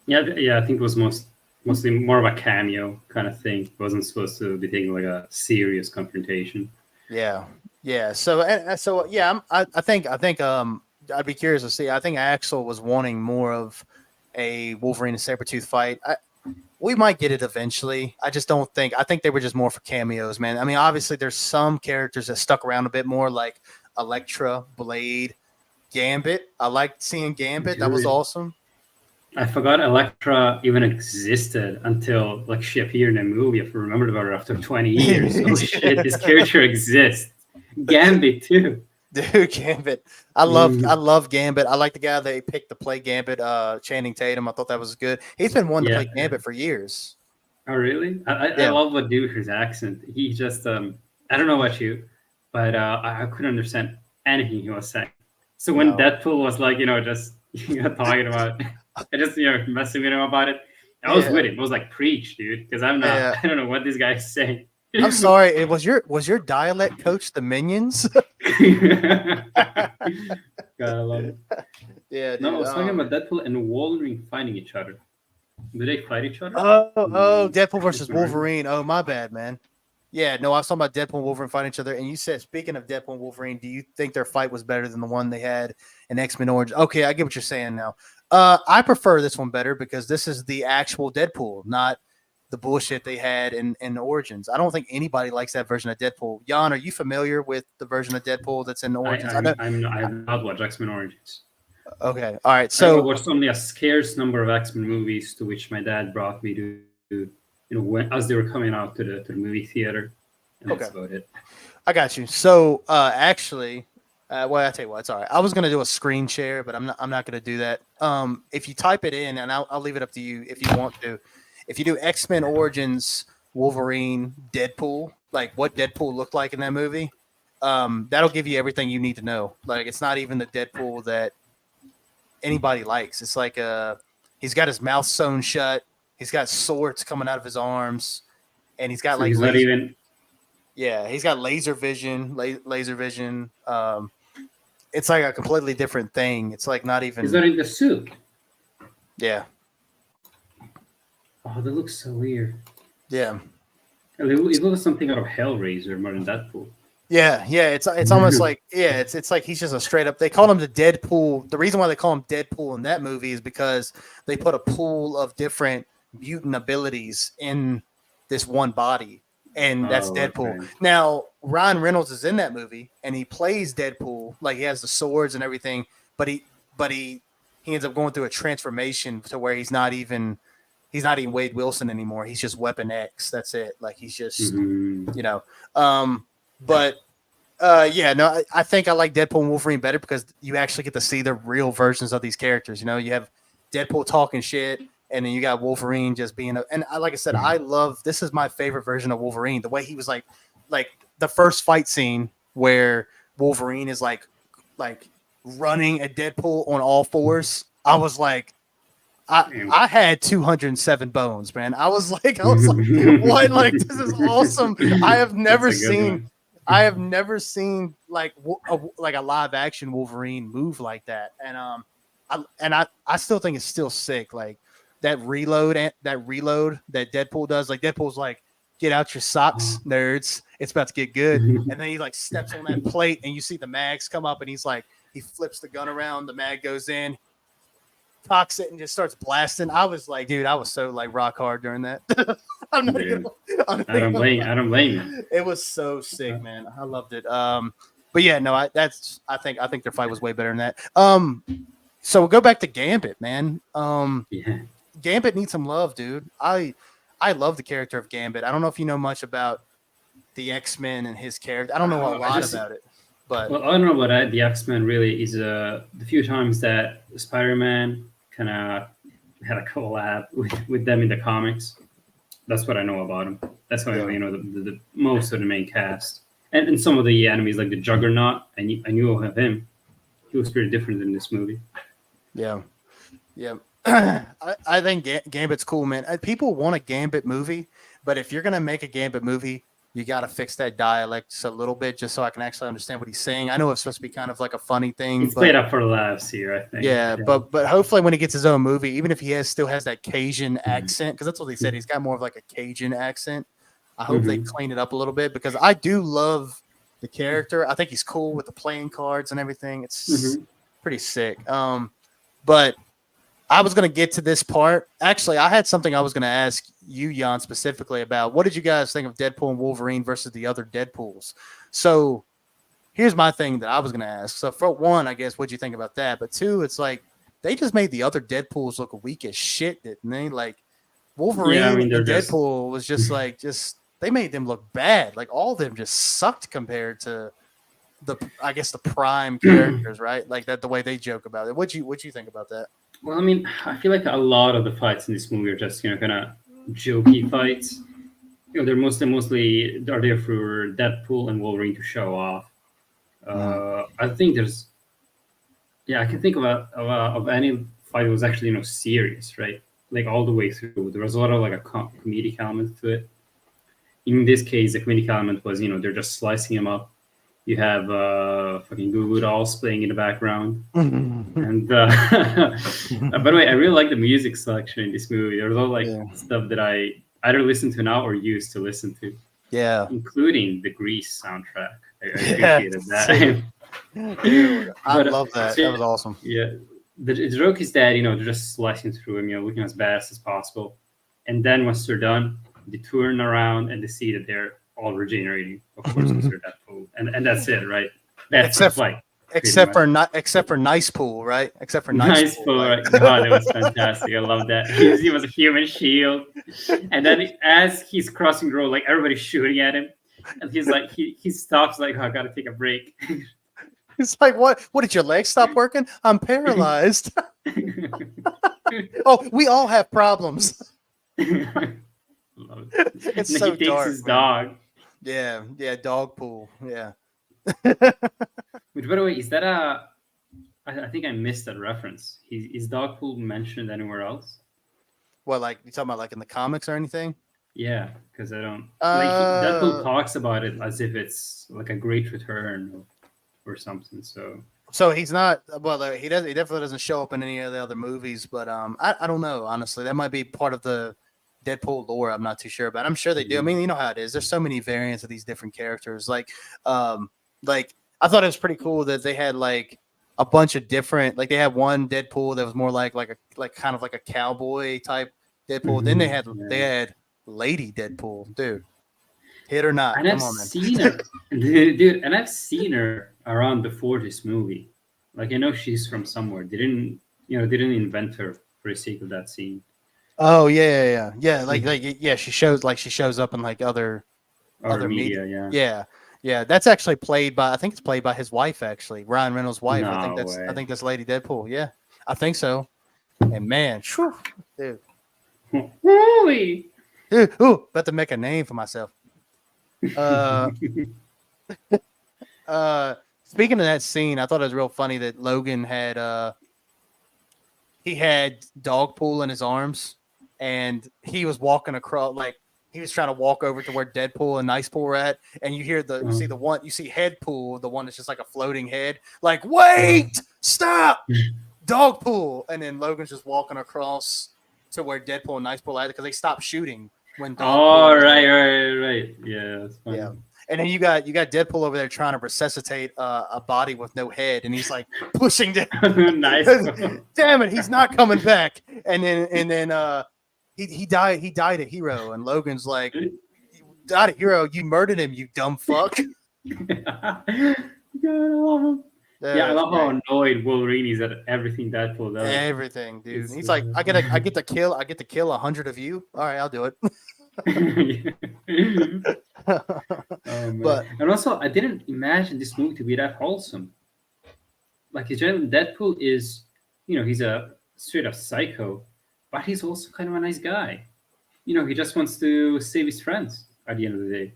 I think it was mostly more of a cameo kind of thing. It wasn't supposed to be taking like a serious confrontation. Yeah. So I think I'd be curious to see. I think Axel was wanting more of a Wolverine and Sabretooth fight. We might get it eventually. I just don't think. I think they were just more for cameos, man. I mean, obviously, there's some characters that stuck around a bit more, like Elektra, Blade, Gambit. I liked seeing Gambit. That was awesome. I forgot Elektra even existed until like she appeared in a movie. I remembered about her after 20 years. Oh shit, this character exists. Gambit too. Dude, Gambit. I love Gambit. I like the guy they picked to play Gambit, Channing Tatum. I thought that was good. He's been wanting to Yeah. play Gambit for years. Oh, really? I Yeah. love what dude his accent. He just I don't know about you, but I couldn't understand anything he was saying. So when No. Deadpool was like, just talking about, I just messing with him about it. I was Yeah. with him. I was like, preach, dude, because I'm not. Yeah. I don't know what this guy is saying. I'm sorry. It was your dialect coach the Minions? Gotta love it. Yeah, dude. No, I was talking about Deadpool and Wolverine fighting each other. Do they fight each other? Deadpool versus Wolverine. Oh, my bad, man. Yeah, no, I was talking about Deadpool and Wolverine fighting each other. And you said, speaking of Deadpool and Wolverine, do you think their fight was better than the one they had in X-Men Origins? Okay, I get what you're saying now. I prefer this one better because this is the actual Deadpool, not the bullshit they had in Origins. I don't think anybody likes that version of Deadpool. Jan, are you familiar with the version of Deadpool that's in Origins? I have not watched X-Men Origins. Okay, all right. I So watched only a scarce number of X-Men movies to which my dad brought me to as they were coming out to the movie theater. And that's about it. I got you. So actually, well, I tell you what, it's all right. I was gonna do a screen share, but I'm not gonna do that. If you type it in, and I'll leave it up to you if you want to. If you do X-Men Origins, Wolverine, Deadpool, like what Deadpool looked like in that movie, that'll give you everything you need to know. Like it's not even the Deadpool that anybody likes. It's like he's got his mouth sewn shut. He's got swords coming out of his arms, and he's got he's not even. Yeah, he's got laser vision. Laser vision. It's like a completely different thing. It's like not even. He's not in the suit. Yeah. Oh, that looks so weird. Yeah. It looks something out of Hellraiser more than Deadpool. Yeah. It's almost like it's like he's just a straight up. They call him the Deadpool. The reason why they call him Deadpool in that movie is because they put a pool of different mutant abilities in this one body, and that's Deadpool. Okay. Now Ryan Reynolds is in that movie, and he plays Deadpool. Like he has the swords and everything, but he ends up going through a transformation to where he's not even Wade Wilson anymore. He's just Weapon X. That's it. Like he's just But I think I like Deadpool and Wolverine better because you actually get to see the real versions of these characters. You know, you have Deadpool talking shit, and then you got Wolverine just being like I said, I love this is my favorite version of Wolverine. The way he was like the first fight scene where Wolverine is like running at Deadpool on all fours. I was like, I had 207 bones, man. I was like, what? Like, this is awesome. I have never seen like a live action Wolverine move like that. And I still think it's still sick. Like that reload that Deadpool does. Like Deadpool's like, get out your socks, nerds. It's about to get good. And then he like steps on that plate, and you see the mags come up, and he's like, he flips the gun around, the mag goes in, cocks it, and just starts blasting. I was like, dude, I was so like rock hard during that. I don't blame you. It was so sick, man. I loved it. But yeah, no, I think their fight was way better than that. So we'll go back to Gambit, man. Gambit needs some love, dude. I love the character of Gambit. I don't know if you know much about the X-Men and his character. I don't know a lot about it. But I don't know about the X-Men really is the few times that Spider-Man kind of had a collab with them in the comics. That's what I know about him. That's how I know the most of the main cast. And some of the enemies like the Juggernaut, I knew of him. He was pretty different in this movie. Yeah. I think Gambit's cool, man. People want a Gambit movie, but if you're going to make a Gambit movie, you got to fix that dialect just a little bit, just so I can actually understand what he's saying. I know it's supposed to be kind of like a funny thing. It's played up for laughs here, I think. Yeah, but hopefully when he gets his own movie, even if he still has that Cajun accent, because that's what he said, he's got more of like a Cajun accent. I hope they clean it up a little bit because I do love the character. I think he's cool with the playing cards and everything. It's pretty sick. But I was going to get to this part. Actually, I had something I was going to ask you, Jan, specifically about. What did you guys think of Deadpool and Wolverine versus the other Deadpools? So here's my thing that I was going to ask. So for one, I guess, what'd you think about that? But two, it's like they just made the other Deadpools look weak as shit, didn't they? Like Wolverine and Deadpool was just like, they made them look bad. Like all of them just sucked compared to I guess the prime characters, right? Like that the way they joke about it. What you think about that? Well, I mean, I feel like a lot of the fights in this movie are just kind of jokey fights. They're mostly are there for Deadpool and Wolverine to show off. I think I can think of any fight that was actually serious, right? Like all the way through. There was a lot of like a comedic element to it. In this case, the comedic element was they're just slicing him up. You have fucking Goo Goo Dolls playing in the background. And by the way, I really like the music selection in this movie. There's all like stuff that I either listen to now or used to listen to. Yeah, including the Grease soundtrack. I appreciated that. Dude, I love that. That was awesome. Yeah, the joke is that they're just slicing through him, looking as badass as possible, and then once they're done, they turn around and they see that they're all regenerating. Of course, because they're Deadpool, and that's it, right? That's except for Nice Pool, right? Except for Nice Pool. Right? God, that was fantastic. I love that. He was a human shield, and then as he's crossing the road, like everybody's shooting at him, and he's like, he stops, like, oh, I gotta take a break. It's like, what did your legs stop working? I'm paralyzed. Oh, we all have problems. Love it. It's and so he takes dark, his man. dog. Yeah, dog pool. Yeah. Which, by the way, is that I think I missed that reference. Is dog pool mentioned anywhere else? Well, like you talking about like in the comics or anything? Yeah, because I don't Deadpool talks about it as if it's like a great return or something. So he's not. Well, he definitely doesn't show up in any of the other movies. But I don't know. Honestly, that might be part of the Deadpool lore. I'm not too sure about. I'm sure they do. I mean, you know how it is. There's so many variants of these different characters. Like I thought it was pretty cool that they had like a bunch of different. Like they had one Deadpool that was more like kind of like a cowboy type Deadpool. Then they had Lady Deadpool, dude. Hit or not? And I've seen her, dude. And I've seen her around before this movie. Like I know she's from somewhere. They didn't invent her for the sake of that scene. Oh yeah. She shows up in like other media. Yeah. That's actually played by. I think it's played by his wife, actually, Ryan Reynolds' wife. No I think that's Lady Deadpool. Yeah, I think so. And man, dude. Holy. About to make a name for myself. Speaking of that scene, I thought it was real funny that Logan had he had Dogpool in his arms, and he was walking across, like he was trying to walk over to where Deadpool and Nicepool were at, and you see Headpool, the one that's just like a floating head, like wait, stop, Dogpool, and then Logan's just walking across to where Deadpool and Nicepool are at because they stopped shooting when Dogpool. Oh, right. Yeah, that's funny. Yeah. And then you got Deadpool over there trying to resuscitate a body with no head, and he's like pushing down. Nice. Damn it, he's not coming back. And then he died a hero, and Logan's like, "You died a hero. You murdered him, you dumb fuck." God, I love him. I love how annoyed Wolverine is at everything Deadpool does. Everything, dude. He's like, I get to kill 100 of you. All right, I'll do it. And also I didn't imagine this movie to be that wholesome. Like Deadpool is, he's a straight up psycho, but he's also kind of a nice guy. He just wants to save his friends at the end of the day,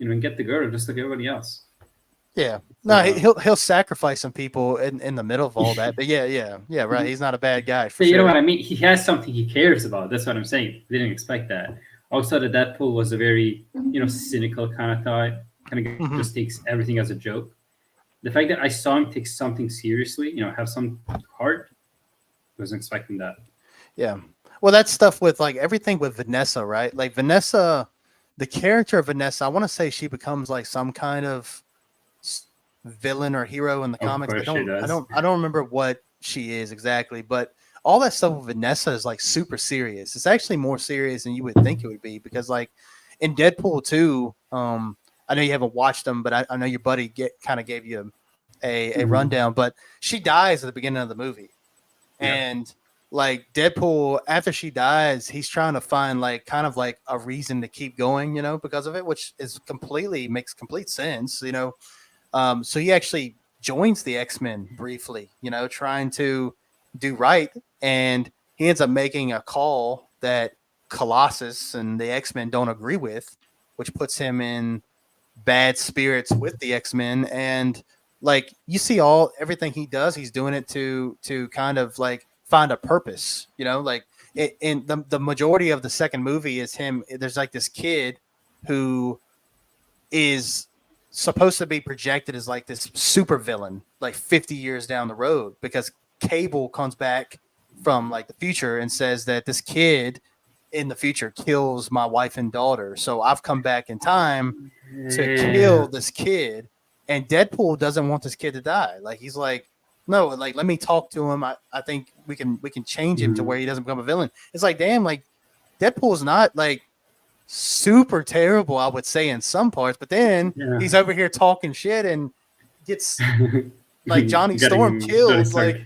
and get the girl just like everybody else. Yeah, no, he'll sacrifice some people in the middle of all that. But yeah, right. He's not a bad guy. For you sure. know what I mean? He has something he cares about. That's what I'm saying. I didn't expect that. Also, the Deadpool was a very, cynical kind of type. Kind of just takes everything as a joke. The fact that I saw him take something seriously, have some heart, I wasn't expecting that. Yeah. Well, that's stuff with like everything with Vanessa, right? Like Vanessa, the character of Vanessa, I want to say she becomes like some kind of villain or hero in the comics. I don't remember what she is exactly, but all that stuff with Vanessa is like super serious. It's actually more serious than you would think it would be, because like in Deadpool 2, I know you haven't watched them, but I know your buddy gave you a rundown, but she dies at the beginning of the movie. Yeah. And like Deadpool, after she dies, he's trying to find like kind of like a reason to keep going, because of it, which is makes complete sense, So he actually joins the X-Men briefly, trying to do right, and he ends up making a call that Colossus and the X-Men don't agree with, which puts him in bad spirits with the X-Men. And like you see everything he does, he's doing it to kind of like find a purpose, like in the majority of the second movie is him. There's like this kid who is supposed to be projected as like this super villain like 50 years down the road, because Cable comes back from like the future and says that this kid in the future kills my wife and daughter, so I've come back in time to kill this kid. And Deadpool doesn't want this kid to die. Like he's like, no, like let me talk to him. I think we can change him to where he doesn't become a villain. It's like, damn, like Deadpool's not like super terrible, I would say, in some parts, but then he's over here talking shit and gets like Johnny Storm killed like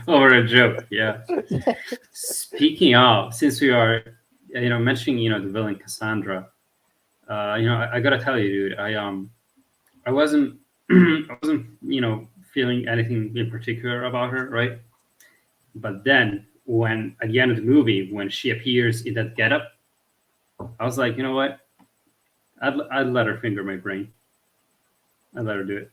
over a joke. Yeah. Speaking of, since we are mentioning the villain Cassandra, I gotta tell you, dude, I wasn't feeling anything in particular about her, right? But then when at the end of the movie, when she appears in that getup, I was like, you know what? I'd let her finger my brain. I'd let her do it.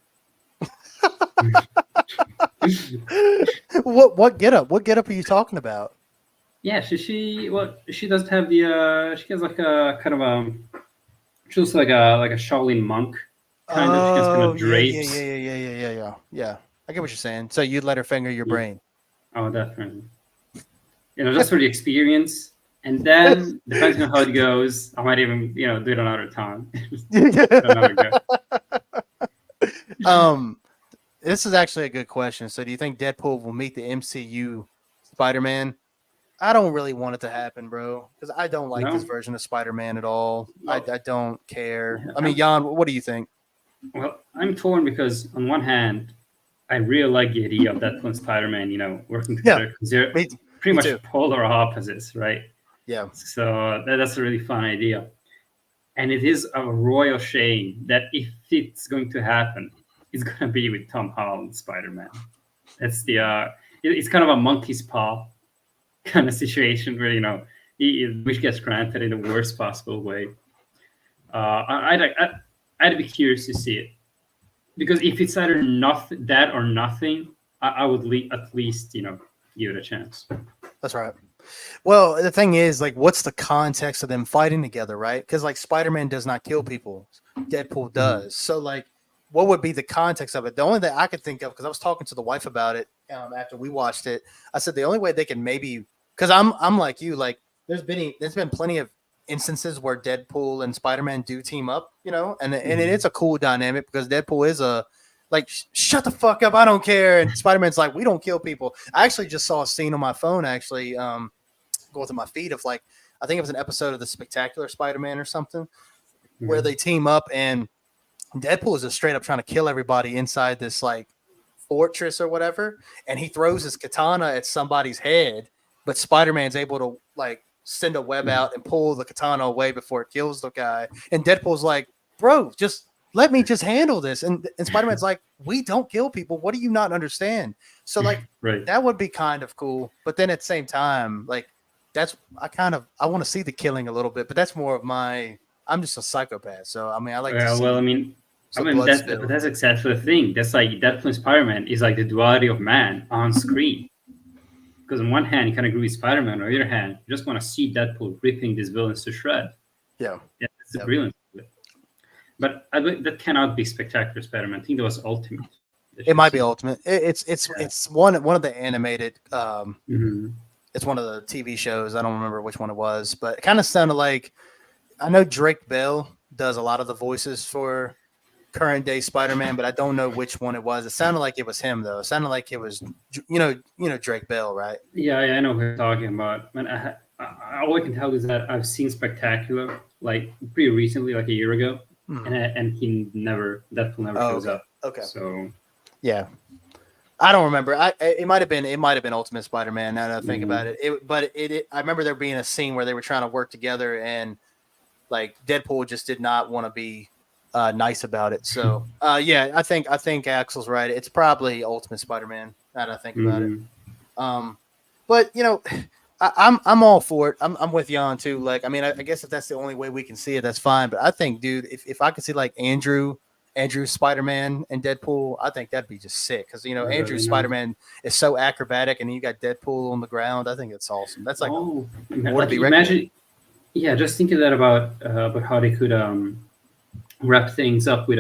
What getup? What getup are you talking about? Yeah, she does have the she has like a kind of she looks like a Shaolin monk kind of. She has kind of drapes. Yeah. I get what you're saying. So you'd let her finger your brain? Oh, definitely. Just for the experience. And then, depending on how it goes, I might even, do it another time. This is actually a good question. So do you think Deadpool will meet the MCU Spider-Man? I don't really want it to happen, bro, because I don't like this version of Spider-Man at all. No. I don't care. I mean, Jan, what do you think? Well, I'm torn because on one hand, I really like the idea of Deadpool and Spider-Man, working together, because they're pretty much polar opposites, right? Yeah. So that's a really fun idea. And it is a royal shame that if it's going to happen, it's going to be with Tom Holland Spider-Man. That's it's kind of a monkey's paw kind of situation where, wish gets granted in the worst possible way. I'd be curious to see it. Because if it's either that or nothing, I would at least, give it a chance. That's right. Well, the thing is, like, what's the context of them fighting together, right? Because, like, Spider-Man does not kill people. Deadpool does. Mm-hmm. So, like, what would be the context of it? The only thing I could think of, because I was talking to the wife about it after we watched it, I said the only way they can maybe, because I'm like you, like, there's been plenty of instances where Deadpool and Spider-Man do team up, and it's a cool dynamic because Deadpool is like, shut the fuck up, I don't care. And Spider-Man's like, we don't kill people. I actually just saw a scene on my phone, actually, going through my feed of like, I think it was an episode of the Spectacular Spider-Man or something, where they team up and Deadpool is just straight up trying to kill everybody inside this like fortress or whatever. And he throws his katana at somebody's head, but Spider-Man's able to like send a web out and pull the katana away before it kills the guy. And Deadpool's like, bro, just let me just handle this. And Spider-Man's like, we don't kill people. What do you not understand? So like, that would be kind of cool. But then at the same time, like, I want to see the killing a little bit, but that's more of I'm just a psychopath. So, I mean, I like to see. Well, that's exactly the thing. That's like Deadpool Spider-Man is like the duality of man on screen. Because on one hand, you kind of agree with Spider-Man. On the other hand, you just want to see Deadpool ripping these villains to shreds. Yeah. That's the brilliance of it. But that cannot be Spectacular Spider-Man. I think that was Ultimate. It might be Ultimate. It's one of the animated. It's one of the TV shows. I don't remember which one it was, but it kind of sounded like, I know Drake Bell does a lot of the voices for current day Spider-Man, but I don't know which one it was. It sounded like it was him though. It sounded like it was, Drake Bell, right? Yeah, I know who you're talking about. And all I can tell is that I've seen Spectacular like pretty recently, like a year ago, and Deadpool never shows up. Okay. So yeah. I don't remember. It might have been Ultimate Spider-Man. Now that I think about it, I remember there being a scene where they were trying to work together, and like Deadpool just did not want to be nice about it. So yeah, I think Axel's right. It's probably Ultimate Spider-Man. Now that I think about it. Mhm. But you know, I'm all for it. I'm with Jan too. Like, I mean, I guess if that's the only way we can see it, that's fine. But I think, dude, if I could see like Andrew Spider Man and Deadpool, I think that'd be just sick. Because you know, That'd Andrew be nice. Spider Man is so acrobatic, and then you got Deadpool on the ground. I think it's awesome. That's like a Oh, war to like be reckoned with. imagine, yeah, just thinking that about how they could wrap things up with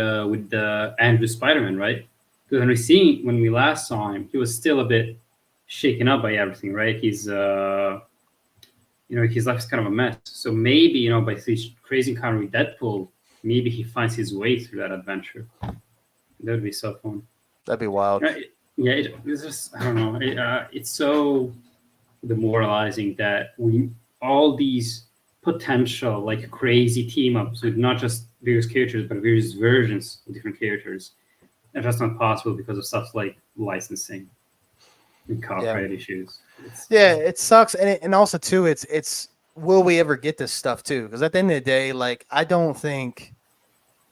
the Andrew Spider-Man, right? Because when we last saw him, he was still a bit shaken up by everything, right? His life's kind of a mess. So maybe by this crazy encounter with Deadpool, maybe he finds his way through that adventure. That would be so fun. That'd be wild. Yeah, it's just I don't know. It's so demoralizing that we all these potential like crazy team ups with not just various characters but various versions of different characters. And that's not possible because of stuff like licensing and Yeah. copyright issues. Yeah, it sucks, and also too, it's will we ever get this stuff too? Because at the end of the day, like I don't think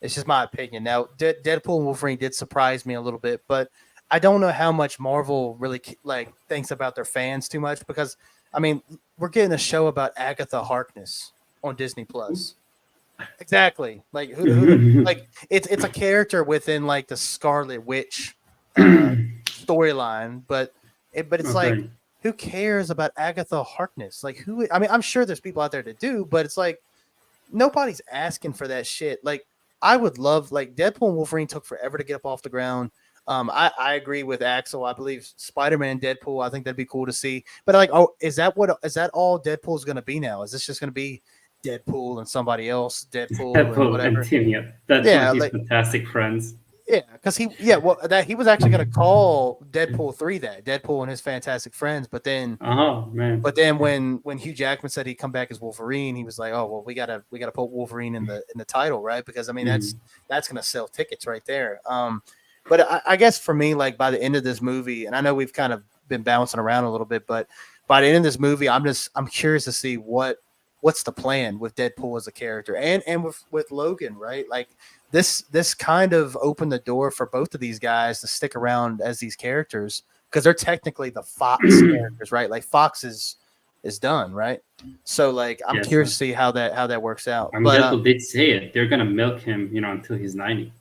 it's just my opinion. Now, Deadpool and Wolverine did surprise me a little bit, but I don't know how much Marvel really like thinks about their fans too much because I mean we're getting a show about Agatha Harkness on Disney Plus. Exactly, like like it's a character within like the Scarlet Witch storyline, but it's like Okay. who cares about Agatha Harkness? Like who? I mean, I'm sure there's people out there that do, but it's like nobody's asking for that shit. Like I would love like Deadpool and Wolverine took forever to get up off the ground. I agree with Axel. I believe Spider-Man, Deadpool. I think that'd be cool to see. But like, oh, is that all Deadpool's going to be now? Is this just going to be Deadpool and somebody else, Deadpool and Deadpool and whatever? Tim, yeah, that's one of Yeah, his like fantastic friends. yeah, because well that he was actually going to call Deadpool 3 that Deadpool and his Fantastic Friends, Oh man. but then when Hugh Jackman said he'd come back as Wolverine, he was like, "Oh well, we gotta put Wolverine in the title, right? Because I mean Mhm. that's gonna sell tickets right there." But I guess for me, like by the end of this movie, and I know we've kind of been bouncing around a little bit, but by the end of this movie, I'm curious to see what's the plan with Deadpool as a character and with Logan, right? Like this kind of opened the door for both of these guys to stick around as these characters because they're technically the Fox characters, right? Like Fox is done, right? So like I'm Yes. curious to see how that works out. I mean, But Deadpool did say it. They're gonna milk him, until he's 90.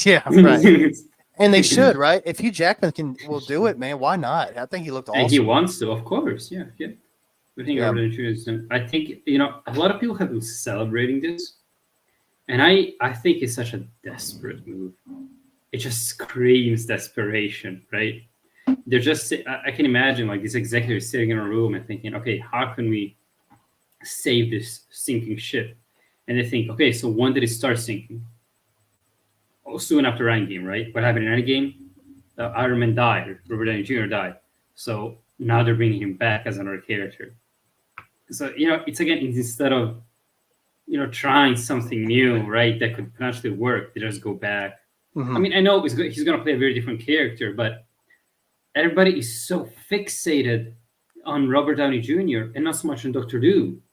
yeah, right. And they should, right? If Hugh Jackman will do it, man, why not? I think he looked And he awesome. wants to, of course. Yeah, yeah. I think Yeah. Robert Downey Jr. I think a lot of people have been celebrating this, and I think it's such a desperate move. It just screams desperation, right? They're just I can imagine like these executives sitting in a room and thinking, okay, how can we save this sinking ship? And they think, okay, so when did it start sinking? Oh, soon after Endgame, right? What happened in Endgame? Iron Man died, Robert Downey Jr. died. So now they're bringing him back as another character. So it's again instead of trying something new, right? That could potentially work. They just go back. I Mhm. mean, I know he's going to play a very different character, but everybody is so fixated on Robert Downey Jr. and not so much on Doctor Doom,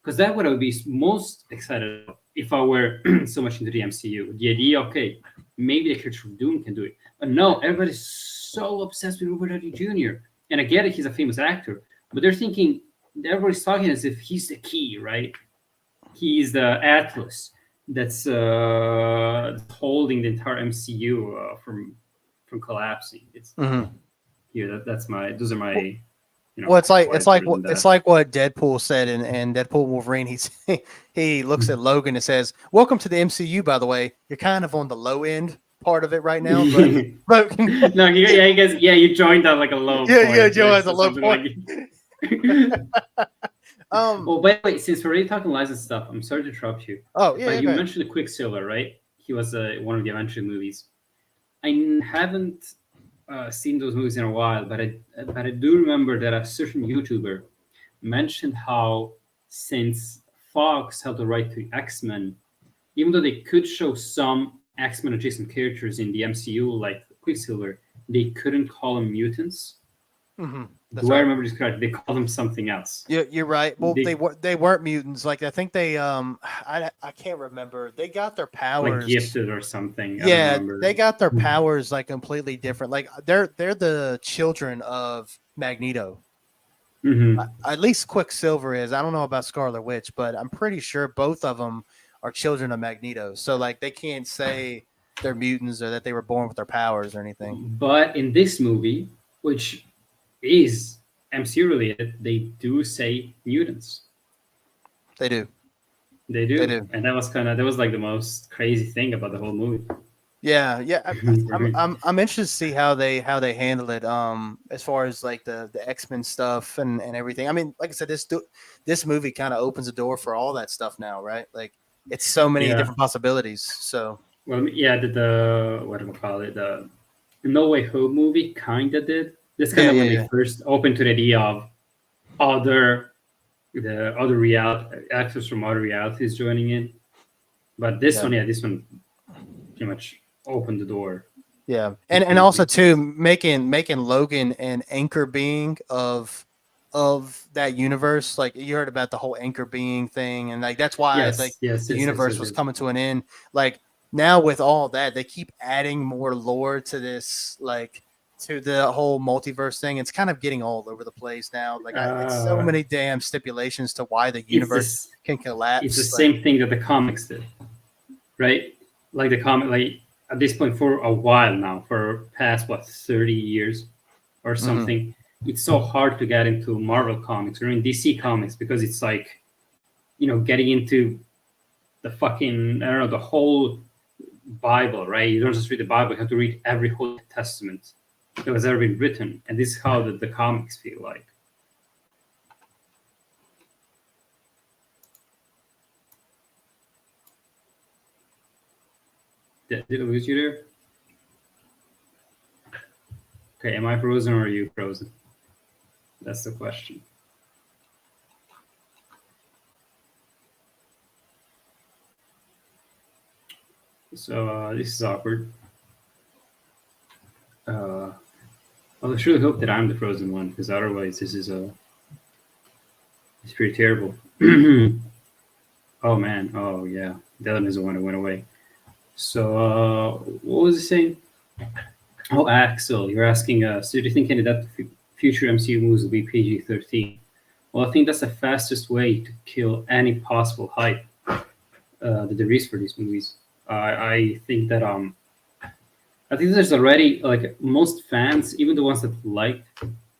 because that would I would be most excited about if I were so much into the MCU. The idea, okay, maybe the character of Doom can do it, but no, everybody's so obsessed with Robert Downey Jr. And I get it, he's a famous actor, but they're thinking everybody's talking as if he's the key, right? He's the Atlas that's holding the entire MCU from collapsing. It's Mhm. here. That's my. Those are my. Well, it's like Quiet theories on it's that. like what Deadpool said in Deadpool Wolverine. He looks at Logan and says, "Welcome to the MCU." By the way, you're kind of on the low end part of it right now, but No, yeah, I guess you joined that like a low yeah, point. Joe Yeah, has a so low something like. point. Um. Oh, by the way, since we're already talking license stuff, I'm sorry to interrupt you, Oh yeah, but yeah, you go ahead. mentioned the Quicksilver, right? He was one of the Avenger movies. I haven't seen those movies in a while, but I do remember that a certain YouTuber mentioned how since Fox held the right to X-Men, even though they could show some X-Men adjacent characters in the MCU like Quicksilver, they couldn't call them mutants. Hmm. That's Do I right. remember this correctly? They called them something else. You're right. Well, They they weren't mutants. Like I think they I can't remember. They got their like powers. gifted or something. I don't Yeah, remember. they got their powers like completely different. Like they're the children of Magneto. Mm-hmm. At least Quicksilver is. I don't know about Scarlet Witch, but I'm pretty sure both of them are children of Magneto. So like they can't say they're mutants or that they were born with their powers or anything. But in this movie, which is MCU related, they do say mutants. They do. They They do, do. and that was like the most crazy thing about the whole movie. Yeah, yeah. For me. I'm interested to see how they handle it. As far as like the X-Men stuff and everything. I mean, like I said, this movie kind of opens the door for all that stuff now, right? Like it's so many Yeah. different possibilities. So Well, yeah, the what do I call it? The No Way Home movie kind of did. That's kind yeah, of yeah, when they yeah, first opened to the idea of the other actors from other realities joining in. But yeah. this one pretty much opened the door Yeah, and also completely. too making Logan an anchor being of that universe. Like you heard about the whole anchor being thing, and like that's why like the universe was Yes. coming to an end. Like now with all that, they keep adding more lore to this, like to the whole multiverse thing. It's kind of getting all over the place now. Like it's so Uh, many damn stipulations to why the it's universe this. can It's the collapse. Like same thing that the comics did, right? Like the comic, like at this point for a while now, for past what 30 years or mhm. something. It's so hard to get into Marvel comics or in DC comics because it's like, getting into the fucking, I don't know, the whole Bible, right? You don't just read the Bible, you have to read every Holy Testament that has ever been written. And this is how the comics feel like. Did I lose you there? Okay, am I frozen or are you frozen? That's the question. So this is awkward. Well, I truly hope that I'm the frozen one, because otherwise this is it's pretty terrible. Oh man, oh yeah, Dylan is the one who went away. So what was he saying? Oh, Axel, you're asking, so do you think any that future MCU movies will be PG-13? Well, I think that's the fastest way to kill any possible hype that there is for these movies. I think that I think there's already like most fans, even the ones that like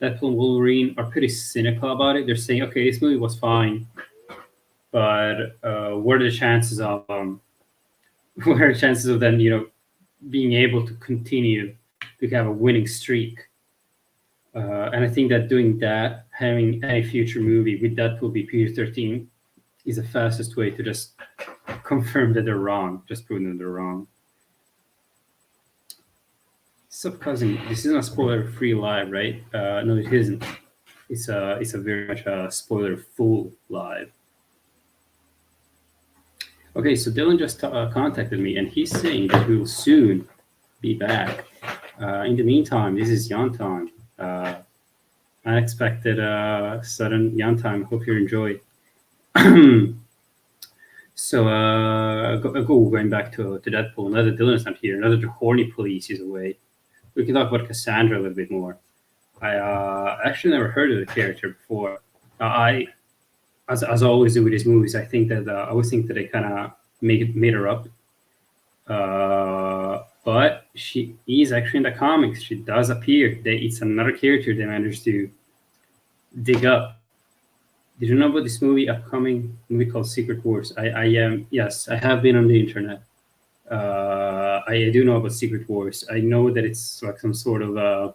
Deadpool and Wolverine, are pretty cynical about it. They're saying, okay, this movie was fine, but what are the chances of what are the chances of them, being able to continue to have a winning streak? And I think that doing that, having any future movie with Deadpool be PG-13, is the fastest way to just confirm that they're wrong, just proving that they're wrong. Stop causing. This isn't a spoiler-free live, right? No, it isn't. It's a very much a spoiler-full live. Okay, so Dylan just contacted me, and he's saying that we will soon be back. In the meantime, this is Yan time. Unexpected sudden Yan time. Hope you enjoy. So going back to Deadpool. Now that Dylan is not here, now that the horny police is away, we can talk about Cassandra a little bit more. I actually never heard of the character before. As I always do with these movies, I think that I always think that they kind of made her up. But she is actually in the comics. She does appear. It's another character they managed to dig up. Did you know about this upcoming movie called Secret Wars? I am yes, I have been on the internet. I do know about Secret Wars. I know that it's like some sort of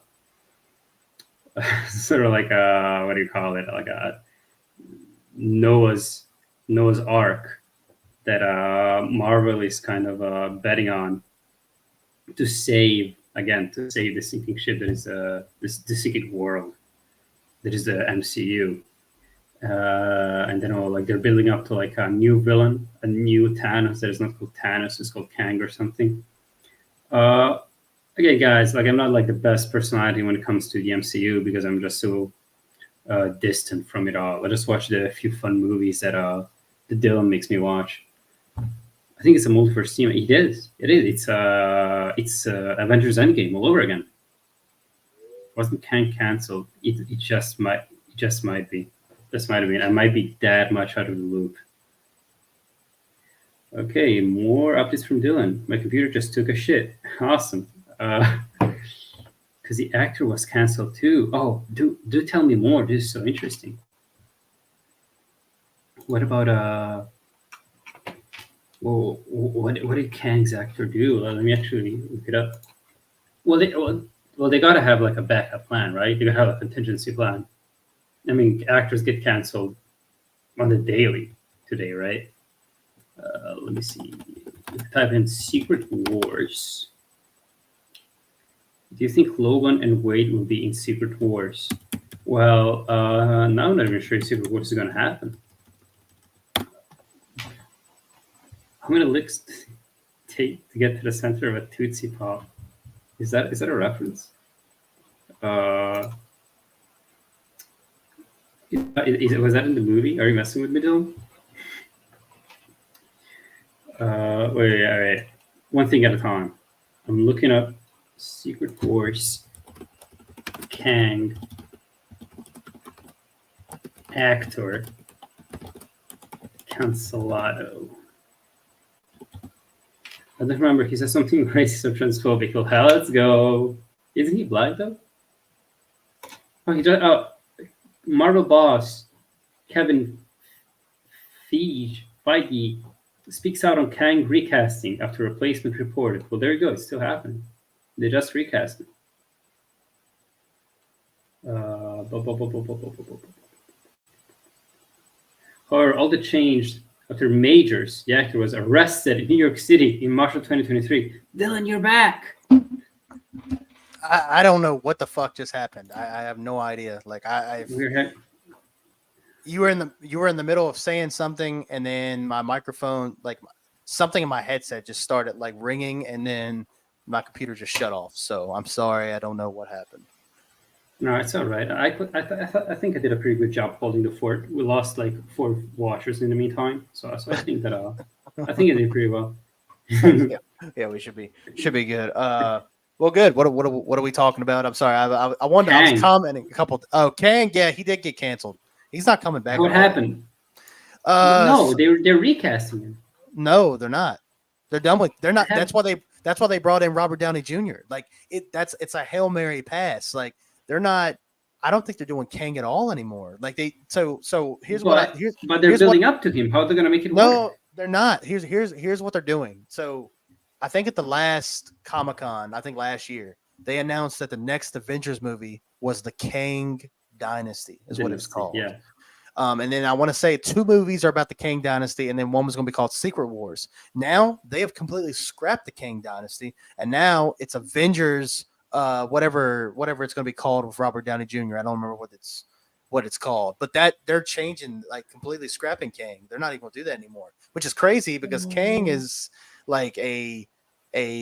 sort of like a, what do you call it? Like a Noah's Ark that Marvel is kind of betting on to save the sinking ship that is the secret world that is the MCU. And then like they're building up to like a new villain, a new Thanos that is not called Thanos, it's called Kang or something. Again, guys, like I'm not like the best personality when it comes to the MCU because I'm just so distant from it all. I just watched a few fun movies that the Dylan makes me watch. I think it's a multiverse team. It is. It is. It's Avengers Endgame all over again. Wasn't Kang canceled? It just might. It just might be. Just might have been. I might be that much out of the loop. Okay, more updates from Dylan. My computer just took a shit. Awesome. Because the actor was canceled too. Oh, do tell me more. This is so interesting. What about well, what did Kang's actor do? Let me actually look it up. Well, they gotta have like a backup plan, right? They gotta have a contingency plan. I mean, actors get canceled on the daily today, right? Let me see. Type in Secret Wars. Do you think Logan and Wade will be in Secret Wars? Well, now I'm not even sure if Secret Wars is going to happen. I'm going to lick tape to get to the center of a Tootsie Pop. Is that a reference? Was that in the movie? Are you messing with me, Dylan? Wait. One thing at a time. I'm looking up Secret Wars Kang actor Cancelado. I don't remember. He said something racist or transphobic. Well, hell, let's go. Isn't he black though? Oh, he does. Oh, Marvel boss Kevin Feige speaks out on Kang recasting after replacement reported. Well, there you go. It's still happening. They just recast it. However, all the changed after Majors. The actor was arrested in New York City in March of 2023. Dylan, you're back. I don't know what the fuck just happened. I have no idea. Like you were in the middle of saying something, and then my microphone, like something in my headset, just started like ringing, and then my computer just shut off. So I'm sorry, I don't know what happened. No, it's all right. I think I did a pretty good job holding the fort. We lost like 4 watchers in the meantime, so I think that I think I did pretty well. yeah, we should be good. Well, good. What are we talking about? I'm sorry. I wanted. I was commenting a couple. Oh, Kang. Yeah, he did get canceled. He's not coming back. What happened? No, they're recasting him. No, they're not. They're done with. They're not. That's why they brought in Robert Downey Jr. Like it's a Hail Mary pass. Like they're not. I don't think they're doing Kang at all anymore. Like they. So here's but they're building up to him. How are they gonna make it work? No, they're not. Here's what they're doing. So I think at the last Comic-Con, I think last year, they announced that the next Avengers movie was the Kang Dynasty, is what it's called. Yeah. And then I want to say 2 movies are about the Kang Dynasty, and then one was going to be called Secret Wars. Now they have completely scrapped the Kang Dynasty, and now it's Avengers, whatever it's going to be called with Robert Downey Jr. I don't remember what it's called, but that they're changing, like completely scrapping Kang. They're not even going to do that anymore, which is crazy because Kang is like a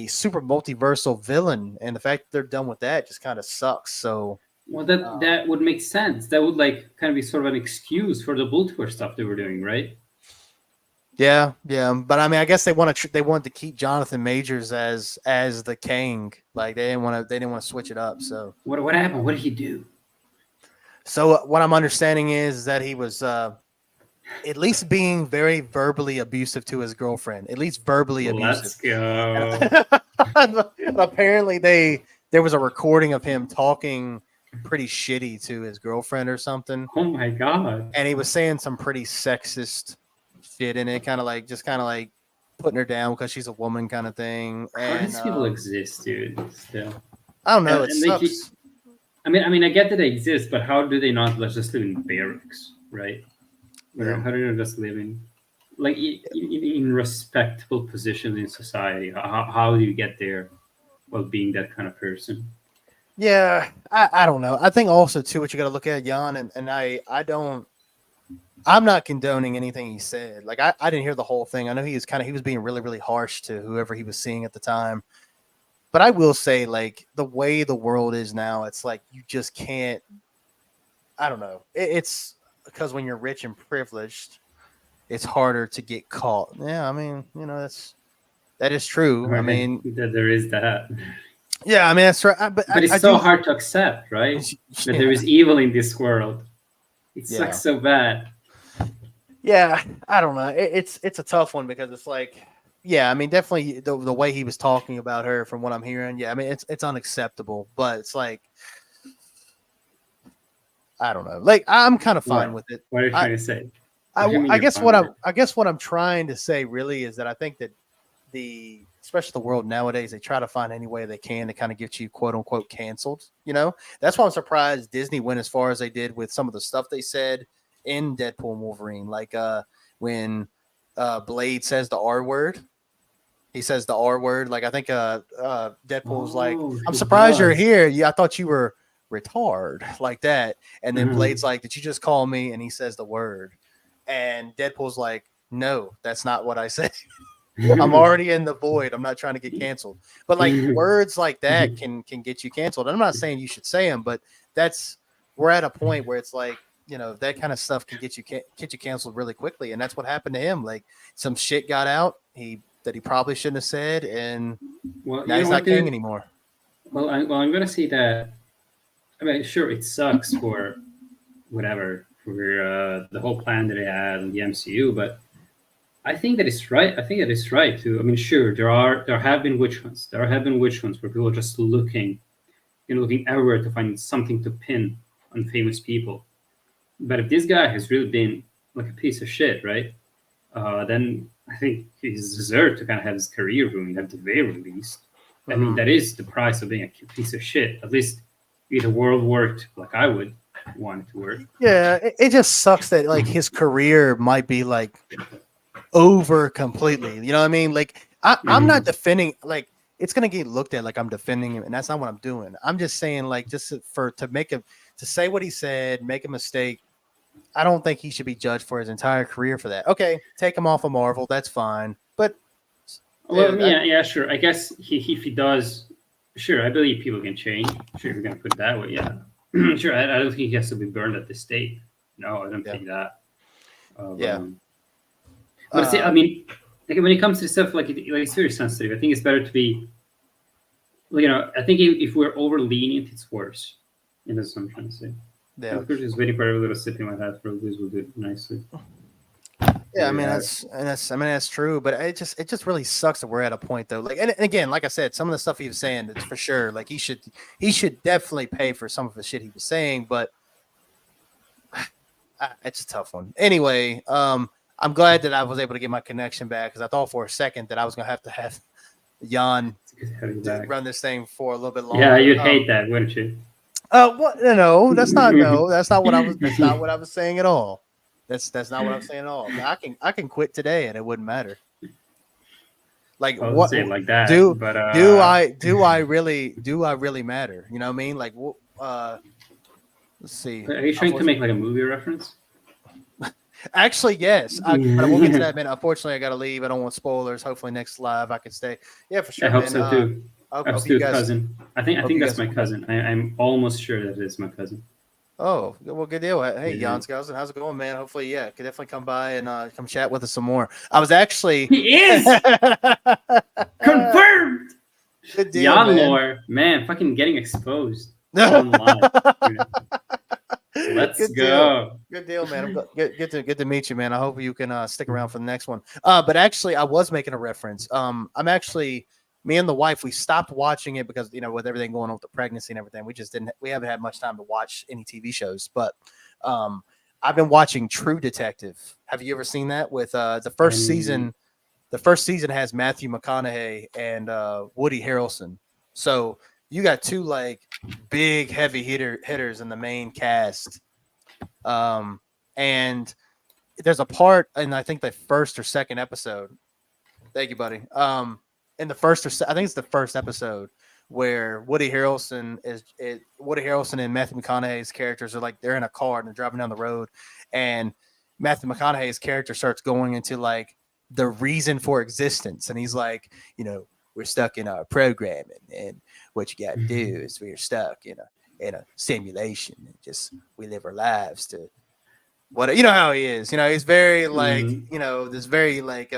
super multiversal villain, and the fact that they're done with that just kind of sucks. So well, that would make sense. That would like kind of be sort of an excuse for the multiverse stuff they were doing, right? Yeah. But I mean, I guess they wanted to keep Jonathan Majors as the Kang. Like they didn't want to switch it up. So what happened? What did he do? So what I'm understanding is that he was at least being very verbally abusive to his girlfriend. At least verbally abusive. Let's go. And apparently there was a recording of him talking pretty shitty to his girlfriend or something. Oh my god. And he was saying some pretty sexist shit in it, kind of like putting her down because she's a woman kind of thing. How do these people exist, dude? Still. I don't know. It sucks. I mean, I get that they exist, but how do they not just live in barracks, right? Yeah. How do they just live in respectable positions in society? How do you get there while being that kind of person? Yeah, I don't know. I think also too what you got to look at, Jan, and I'm not condoning anything he said. Like I didn't hear the whole thing. I know he was being really, really harsh to whoever he was seeing at the time. But I will say, like, the way the world is now, it's like you just can't I don't know. It's because when you're rich and privileged, it's harder to get caught. Yeah, I mean, that is true. I Right? mean, That there is that. yeah, I mean that's right. But it's I so do. hard to accept, right? That there Yeah, is evil in this world. It yeah, sucks so bad. yeah. I don't know. It's a tough one because it's like, yeah, I mean, definitely the way he was talking about her, from what I'm hearing, yeah, I mean, it's unacceptable. But it's like, I don't know. Like, I'm kind of fine What? with it. What are you I, trying to say? What I, do you mean I you're guess fine with it? I guess what I'm trying to say really is that I think that especially the world nowadays, they try to find any way they can to kind of get you quote unquote canceled. That's why I'm surprised Disney went as far as they did with some of the stuff they said in Deadpool and Wolverine, like when Blade says the R word. He says the R word. Like I think Deadpool's like, Oh, "I'm he surprised you're does. here. Yeah, I thought you were retard," like that. And then Mhm. Blade's like, "Did you just call me?" And he says the word, and Deadpool's like, "No, that's not what I said." I'm already in the void. I'm not trying to get canceled. But like words like that can get you canceled. And I'm not saying you should say them, but we're at a point where it's like, that kind of stuff can get you canceled really quickly. And that's what happened to him. Like some shit got out that he probably shouldn't have said, and Well, now you know he's what, not king dude? anymore. I'm gonna say that. I mean, sure, it sucks for whatever for the whole plan that they had in the MCU, but I think that it's right. I think that it's right too. I mean, sure, there have been witch hunts. There have been witch hunts where people are just looking everywhere to find something to pin on famous people. But if this guy has really been like a piece of shit, right? Then I think he's deserved to kind of have his career ruined at the very least. I mean, Mhm. that is the price of being a piece of shit. At least if the world worked like I would want it to work. Yeah, it just sucks that like his career might be like over completely. You know what I mean? Like I'm not Mhm. defending, like it's gonna get looked at like I'm defending him, and that's not what I'm doing. I'm just saying, like, just to make him to say what he said, make a mistake. I don't think he should be judged for his entire career for that. Okay, take him off of Marvel, that's fine. But Well, dude, yeah, yeah, sure. I guess if he does, sure. I believe people can change. Sure, if you're gonna put it that way, yeah. Sure. I don't think he has to be burned at this state. No, I don't yeah, think that. But yeah, but see, I uh, mean, like when it comes to stuff like it's very sensitive. I think it's better to be, I think if we're over lenient, it's worse. And that's what I'm trying to say. yeah. Of course, just waiting for every little sip in my hat for this will do it nicely. Yeah, There I you mean have it. I mean that's true, but it just really sucks that we're at a point though. Like, and again, like I said, some of the stuff he was saying, it's for sure. Like he should definitely pay for some of the shit he was saying, but it's a tough one. Anyway, I'm glad that I was able to get my connection back because I thought for a second that I was gonna have to have Jan It's good to have you back. run this thing for a little bit Yeah, longer. you'd hate that, wouldn't you? What? No, that's not what I was. That's not what I was saying at all. That's not what I'm saying at all. I can quit today and it wouldn't matter. Like I wouldn't what say it like that, do but do I really matter? You know what I mean? Like let's see. are you trying to make like a movie reference? Actually, yes. But we'll get to that, man. Unfortunately, I got to leave. I don't want spoilers. Hopefully, next live I can stay. Yeah, for I sure, hope man. so too. I I hope, hope hope so you too, guys. cousin. I Hope think you that's guys my come back. cousin. I'm almost sure that it's my cousin. Oh, well, good deal. Hey, Yeah. Jan Skousen, how's it going, man? Hopefully, yeah, could definitely come by and come chat with us some more. I was actually He is confirmed. good deal, Jan man. lore, man, fucking getting exposed online. Let's Good deal. go. Good deal, man. Good to meet you, man. I hope you can stick around for the next one. But actually, I was making a reference. I'm actually me and the wife. We stopped watching it because with everything going on with the pregnancy and everything, we just didn't. We haven't had much time to watch any TV shows. But um, I've been watching True Detective. Have you ever seen that? With the first I'm season. The first season has Matthew McConaughey and Woody Harrelson. So you got two like big heavy hitters in the main cast. And there's a part in I think the first or second episode. Thank you, buddy. In the first I think it's the first episode where Woody Harrelson and Matthew McConaughey's characters are like they're in a car and they're driving down the road, and Matthew McConaughey's character starts going into like the reason for existence, and he's like, we're stuck in our programming, and what you got to do is we're stuck, in a simulation. And just we live our lives to what you know how he is. You know, he's very like this very like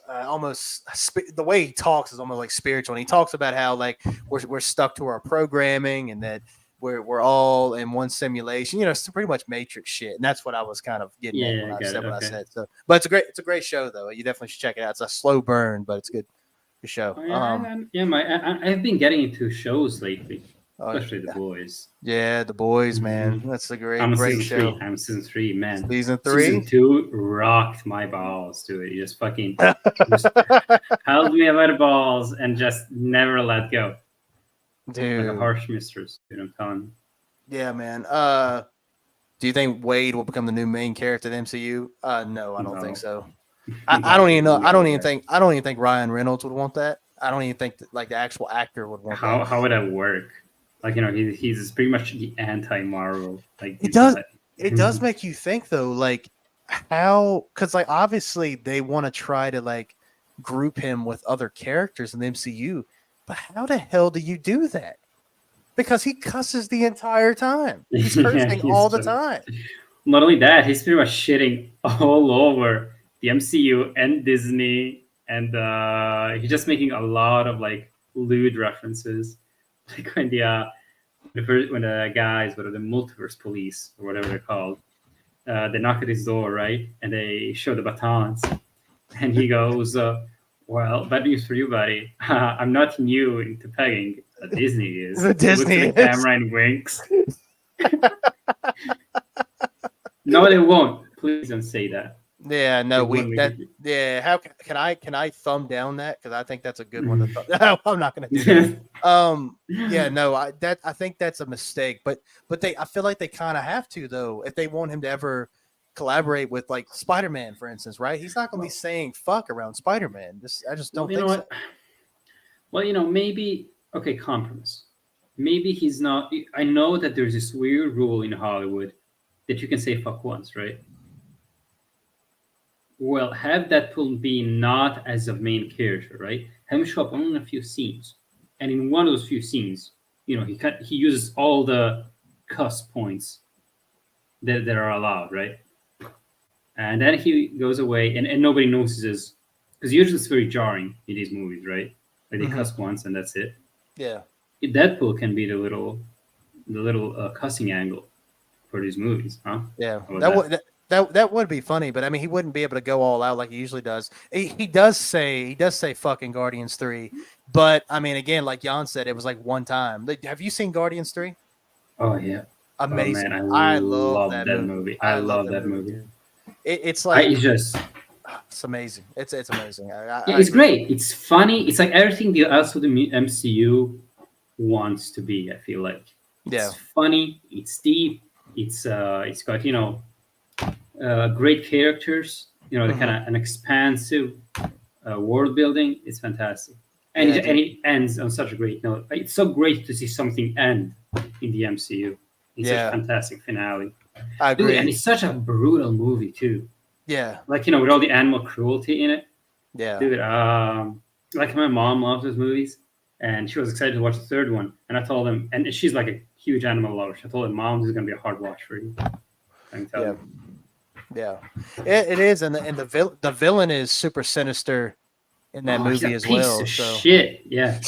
almost the way he talks is almost like spiritual. And he talks about how like we're stuck to our programming and that we're all in one simulation. You know, it's pretty much Matrix shit, and that's what I was kind of getting at when I said what I said. So, but it's a great show though. You definitely should check it out. It's a slow burn, but it's good show. I've been getting into shows lately, especially The Boys. Yeah, The Boys, man. That's a great show. I'm season 3, man. Season 3? Season 2 rocked my balls, dude. You just fucking held me by the balls and just never let go. Dude. Like a harsh mistress, you know what I'm telling you. Yeah, man. Do you think Wade will become the new main character of the MCU? No, I don't think so. I don't even know. I don't even think Ryan Reynolds would want that. I don't even think that, like the actual actor would want that. How would that work? Like, you know, he's pretty much the anti-Marvel. Like it does make you think though, like how, because like obviously they want to try to like group him with other characters in the MCU, but how the hell do you do that? Because he cusses the entire time. He's cursing all the time. Not only that, he's pretty much shitting all over the MCU and Disney, and he's just making a lot of like lewd references, like when the guys, what are the multiverse police or whatever they're called, they knock at his door, right, and they show the batons, and he goes, "Well, bad news for you, buddy. I'm not new into pegging. Disney is." Disney looks at the camera and winks. No, they won't. Please don't say that. Yeah, no, yeah. How can I thumb down that? Because I think that's a good one to thumb. No, I'm not going to do that. Yeah, no, I think that's a mistake. But I feel like they kind of have to though if they want him to ever collaborate with like Spider-Man, for instance, right? He's not going to be saying fuck around Spider-Man. I just don't think so. Well, you know, maybe compromise. Maybe he's not. I know that there's this weird rule in Hollywood that you can say fuck once, right? Well, have Deadpool be not as a main character, right? Have him show up only in a few scenes, and in one of those few scenes, you know, he uses all the cuss points that are allowed, right? And then he goes away, and nobody notices, because usually it's very jarring in these movies, right? Like they cuss once and that's it. Yeah. Deadpool can be the little cussing angle for these movies, huh? Yeah. That would be funny, but I mean, he wouldn't be able to go all out like he usually does. He does say fucking Guardians 3, but I mean, again, like Jan said, it was like one time. Have you seen Guardians 3? Oh yeah, amazing. Oh, man, I love that movie. I love that movie. It's like it's amazing. It's amazing. It's great. It's funny. It's like everything the MCU wants to be. I feel like it's funny. It's deep. It's got, you know, great characters, you know, the kind of an expansive world building. It's fantastic, and it ends on such a great note. It's so great to see something end in the MCU. It's such a fantastic finale. I agree. Dude, and it's such a brutal movie too. Yeah, like, you know, with all the animal cruelty in it. Yeah, dude. Like my mom loves those movies, and she was excited to watch the third one. And I told him, and she's like a huge animal lover. I told her, "Mom, this is gonna be a hard watch for you." I can tell you. Yeah, it is, and the villain is super sinister in that movie as well. Piece of shit, yeah.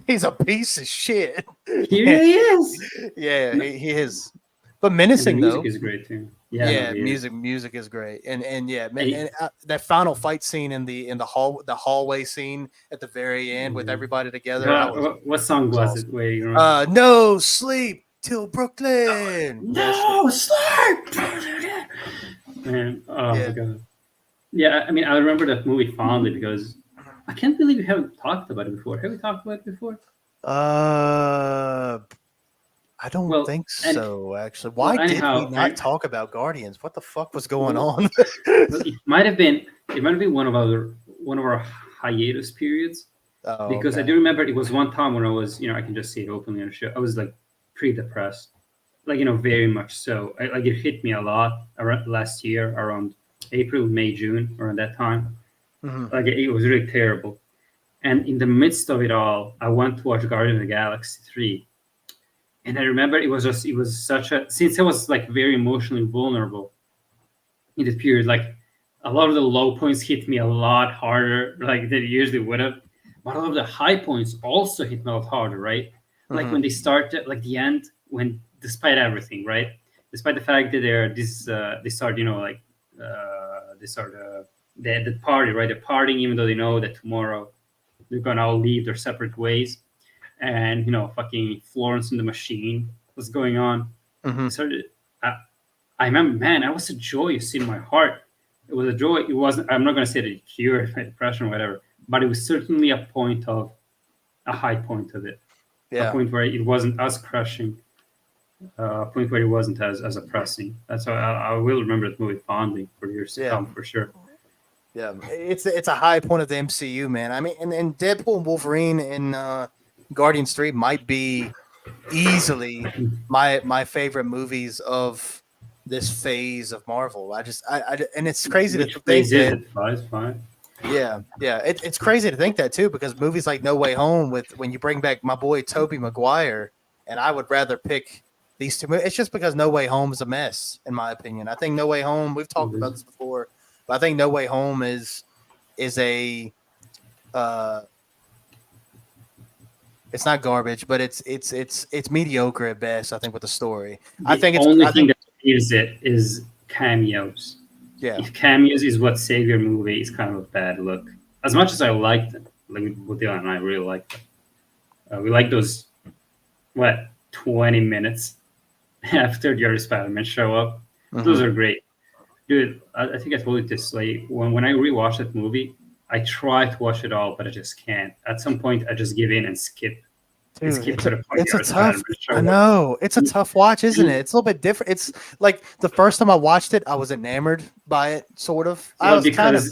He's a piece of shit. He really is. Yeah, he is. But menacing, and the music though. Is great too. Yeah, music is great, and that final fight scene in the hallway scene at the very end with everybody together. What song was it? Wait, No Sleep Till Brooklyn. No Sleep. Man, my god. Yeah, I mean, I remember that movie fondly because I can't believe we haven't talked about it before. Have we talked about it before? I don't think so, actually. Why did we not talk about Guardians? What the fuck was going on? It might have been one of our hiatus periods. Because I do remember it was one time when I was, you know, I can just say it openly on the show. I was like pretty depressed, like, you know, very much so. Like it hit me a lot last year around April, May, June, around that time. Like it was really terrible. And in the midst of it all, I went to watch Guardian of the Galaxy 3. And I remember it was such a, since I was like very emotionally vulnerable in this period, like a lot of the low points hit me a lot harder, like they usually would have. But a lot of the high points also hit me a lot harder, right? Like when they started, like the end, when despite everything, right? Despite the fact that they start, they start the party, right? They're partying even though they know that tomorrow they're gonna all leave their separate ways, and fucking Florence and the Machine was going on. So I remember, man, I was a joyous in my heart. It was a joy. It wasn't. I'm not gonna say that it cured my depression or whatever, but it was certainly a high point of it. A Yeah. point where it wasn't as crushing. A point where it wasn't as oppressing. That's why I will remember the movie fondly for years to Yeah. come, for sure. Yeah, it's a high point of the MCU, man. I mean, and Deadpool and Wolverine and Guardians 3 might be easily my favorite movies of this phase of Marvel. And it's crazy Which to think phase is that. it? Five. Yeah, it's crazy to think that too, because movies like No Way Home, with when you bring back my boy Tobey Maguire, and I would rather pick these two movies. It's just because No Way Home is a mess, in my opinion. I think No Way Home. We've talked about this before, but I think No Way Home is a it's not garbage, but it's mediocre at best. I think with the story. I think only thing that saves it is cameos. Yeah. If cameos is what save your movie, it's kind of a bad look. As much as I liked it, like Dylan and I really liked it. We like those 20 minutes after the other Spider-Man show up. Those are great, dude. I think I told you this. Like when I rewatch that movie, I try to watch it all, but I just can't. At some point, I just give in and skip. Dude, It's a tough. I know it's a tough watch, isn't it? It's a little bit different. It's like the first time I watched it, I was enamored by it, sort of. I was kind of,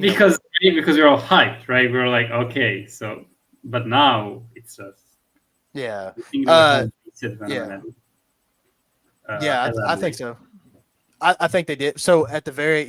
because we're all hyped, right? We're like, okay, so, but now it's just yeah, yeah, I think so. I think they did. So at the very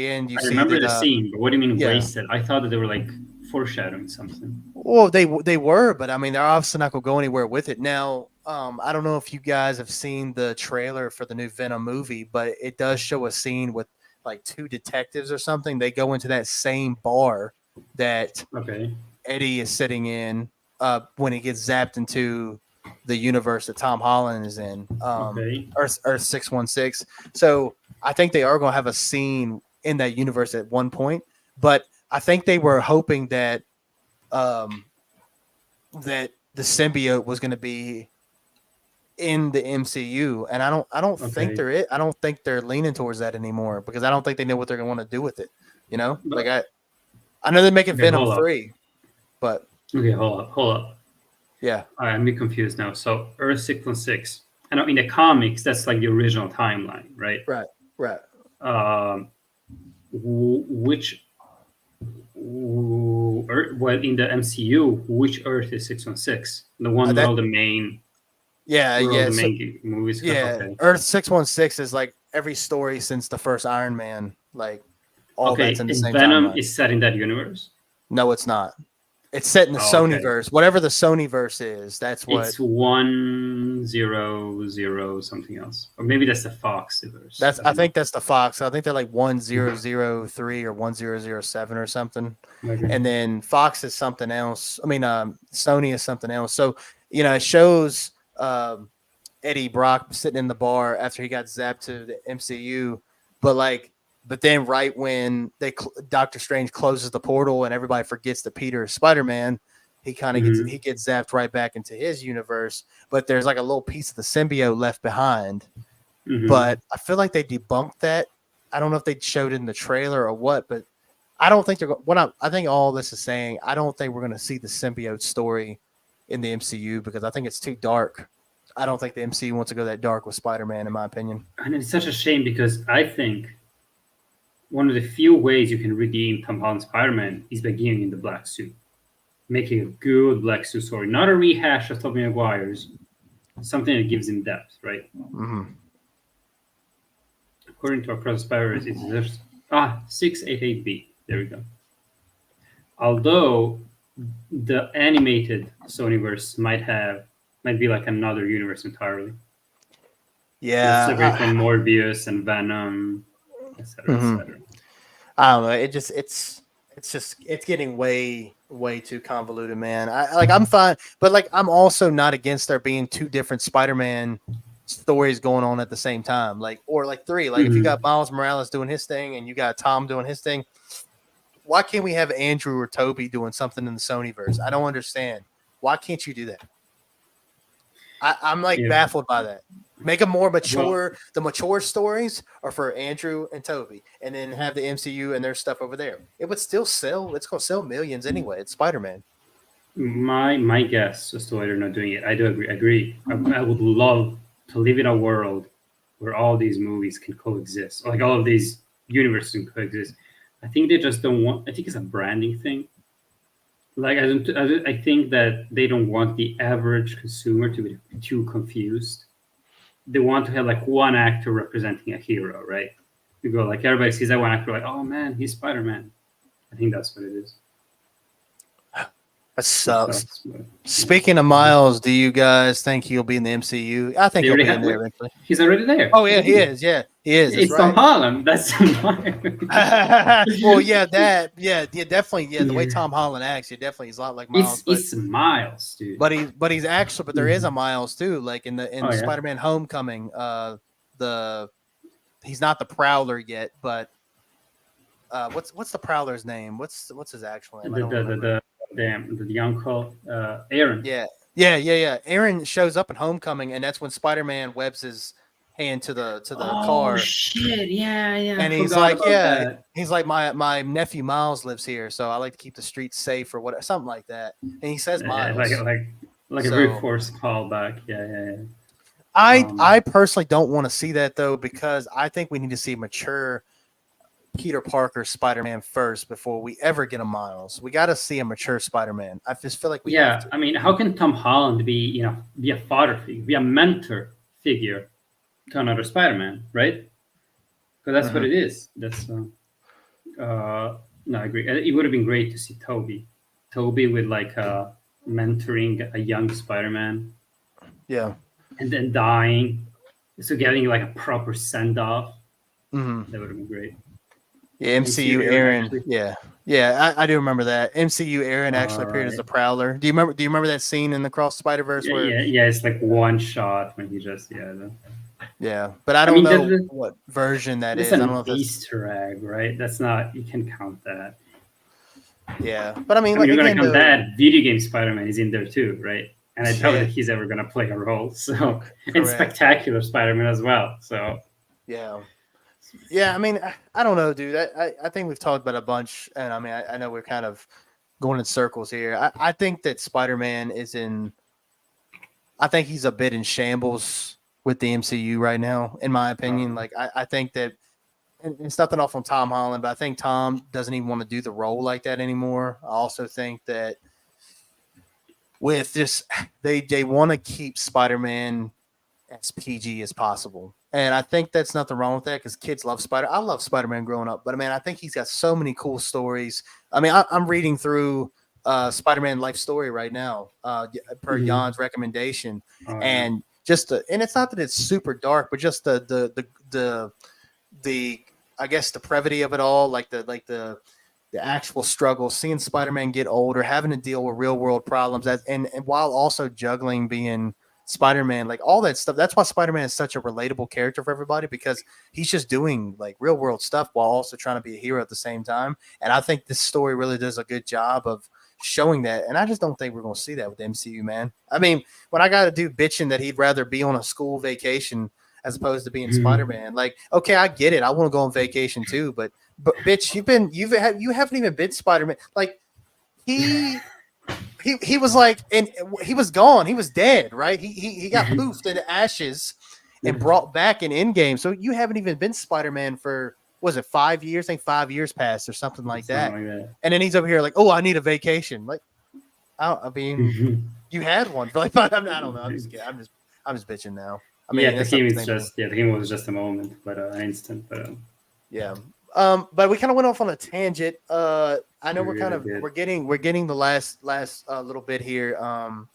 end, I remember the scene, but what do you mean wasted? I thought that they were like foreshadowing something. Well, they were, but I mean, they're obviously not going to go anywhere with it. Now, I don't know if you guys have seen the trailer for the new Venom movie, but it does show a scene with like two detectives or something. They go into that same bar that Eddie is sitting in when he gets zapped into the universe that Tom Holland is in, Earth 616. So I think they are going to have a scene in that universe at one point, but I think they were hoping that that the symbiote was going to be in the MCU, and I don't think they're it. I don't think they're leaning towards that anymore, because I don't think they know what they're going to want to do with it. Like I know they're making Venom 3, but hold up. Yeah, I'm a bit confused now. So Earth 616. I know in the comics that's like the original timeline, right? Right. Which in the MCU, which Earth is 616? The one where all the main movies. Earth 616 is like every story since the first Iron Man, like all that's in the same Venom timeline. is set in that universe? No, it's not. It's set in the Sonyverse. Whatever the Sonyverse is, that's what. It's 100 something else, or maybe that's the Foxverse. I think that's the Fox. I think they're like 1003 or 1007 or something. And then Fox is something else. I mean, Sony is something else. So it shows Eddie Brock sitting in the bar after he got zapped to the MCU, but then right when Doctor Strange closes the portal and everybody forgets that Peter is Spider-Man, he kind of gets zapped right back into his universe. But there's like a little piece of the symbiote left behind. But I feel like they debunked that. I don't know if they showed it in the trailer or what, but I don't think I think all this is saying, I don't think we're going to see the symbiote story in the MCU, because I think it's too dark. I don't think the MCU wants to go that dark with Spider-Man, in my opinion. And it's such a shame, because I think one of the few ways you can redeem Tom Holland's Spider-Man is by giving him the black suit. Making a good black suit story. Not a rehash of Tobey Maguire's. Something that gives him depth, right? According to our Cross Spider, it's 688B. There we go. Although the animated Sonyverse might be like another universe entirely. It's Yeah. everything Morbius and Venom, etc., etc. I don't know. It's getting way too convoluted, man. I'm fine, but like I'm also not against there being two different Spider-Man stories going on at the same time, or like three. Like if you got Miles Morales doing his thing and you got Tom doing his thing, why can't we have Andrew or Toby doing something in the Sonyverse? I don't understand. Why can't you do that? I'm like baffled by that. Make them more mature. Well, the mature stories are for Andrew and Toby, and then have the MCU and their stuff over there. It would still sell. It's going to sell millions anyway. It's Spider-Man. My guess as to why they're not doing it, I do agree. I would love to live in a world where all these movies can coexist, like all of these universes can coexist. I think they just don't want. I think it's a branding thing. Like I think that they don't want the average consumer to be too confused. They want to have like one actor representing a hero, right? You go like everybody sees that one actor, like, oh man, he's Spider-Man. I think that's what it is. That sucks. Speaking of Miles, do you guys think he'll be in the MCU? I think he'll be in there eventually. He's already there. Oh yeah, he is. Yeah, he is. It's Tom Holland. That's well, yeah, definitely. Yeah, the way Tom Holland acts, definitely he's a lot like Miles. It's Miles, dude. But there is a Miles too. Like in Spider-Man: Homecoming, he's not the Prowler yet, but what's the Prowler's name? What's his actual name? The uncle, Aaron. Yeah. Aaron shows up in Homecoming, and that's when Spider-Man webs his hand to the car. Oh shit! Yeah. And he's like, he's like, my nephew Miles lives here, so I like to keep the streets safe or whatever, something like that. And he says Miles, like a very forced callback. Yeah. I personally don't want to see that though, because I think we need to see mature Peter Parker Spider-Man first before we ever get a Miles. We got to see a mature Spider-Man. I just feel like we have to. I mean, how can Tom Holland be a father figure, be a mentor figure to another Spider-Man, right? Because that's what it is. That's no, I agree. It would have been great to see Toby with like mentoring a young Spider-Man. Yeah, and then dying, so getting like a proper send off. That would have been great. Yeah, MCU Aaron. Actually. Yeah, I do remember that. MCU Aaron actually appeared as the Prowler. Do you remember that scene in the Cross Spider-Verse? Yeah, it's like one shot when he just Yeah, but I don't know what version that is. I don't know if that's Easter egg, right? That's not, you can count that. Yeah, but I mean you're gonna count that video game Spider-Man is in there too, right? And I doubt that he's ever gonna play a role. So and Spectacular Spider-Man as well. So yeah, I mean, I don't know, dude. I think we've talked about a bunch, and I mean, I know we're kind of going in circles here. I think that Spider-Man I think he's a bit in shambles with the MCU right now, in my opinion. Like, I think that, and it's nothing off on Tom Holland, but I think Tom doesn't even want to do the role like that anymore. I also think that with this, they want to keep Spider-Man as PG as possible. And I think that's nothing wrong with that because kids love I love Spider-Man growing up, but I mean, I think he's got so many cool stories. I mean, I'm reading through Spider-Man Life Story right now, per Jan's recommendation, and and it's not that it's super dark, but just the I guess the brevity of it all, like the actual struggle, seeing Spider-Man get older, having to deal with real world problems, and while also juggling being Spider-Man, like all that stuff. That's why Spider-Man is such a relatable character for everybody, because he's just doing like real world stuff while also trying to be a hero at the same time. And I think this story really does a good job of showing that. And I just don't think we're going to see that with the MCU, man. I mean, when I got a dude bitching that he'd rather be on a school vacation as opposed to being Spider-Man, like, okay, I get it. I want to go on vacation too, but bitch, you haven't even been Spider-Man. Like he was like, and he was gone. He was dead, right? He got poofed into ashes and brought back in Endgame. So you haven't even been Spider-Man for, was it 5 years? I think 5 years passed or something like that. And then he's over here like, oh, I need a vacation. Like, I mean, you had one, but like, I don't know. I'm just kidding. I'm just bitching now. I mean, the game was just a moment, but an instant. But yeah. But we kind of went off on a tangent. I know We really did. we're getting the last little bit here.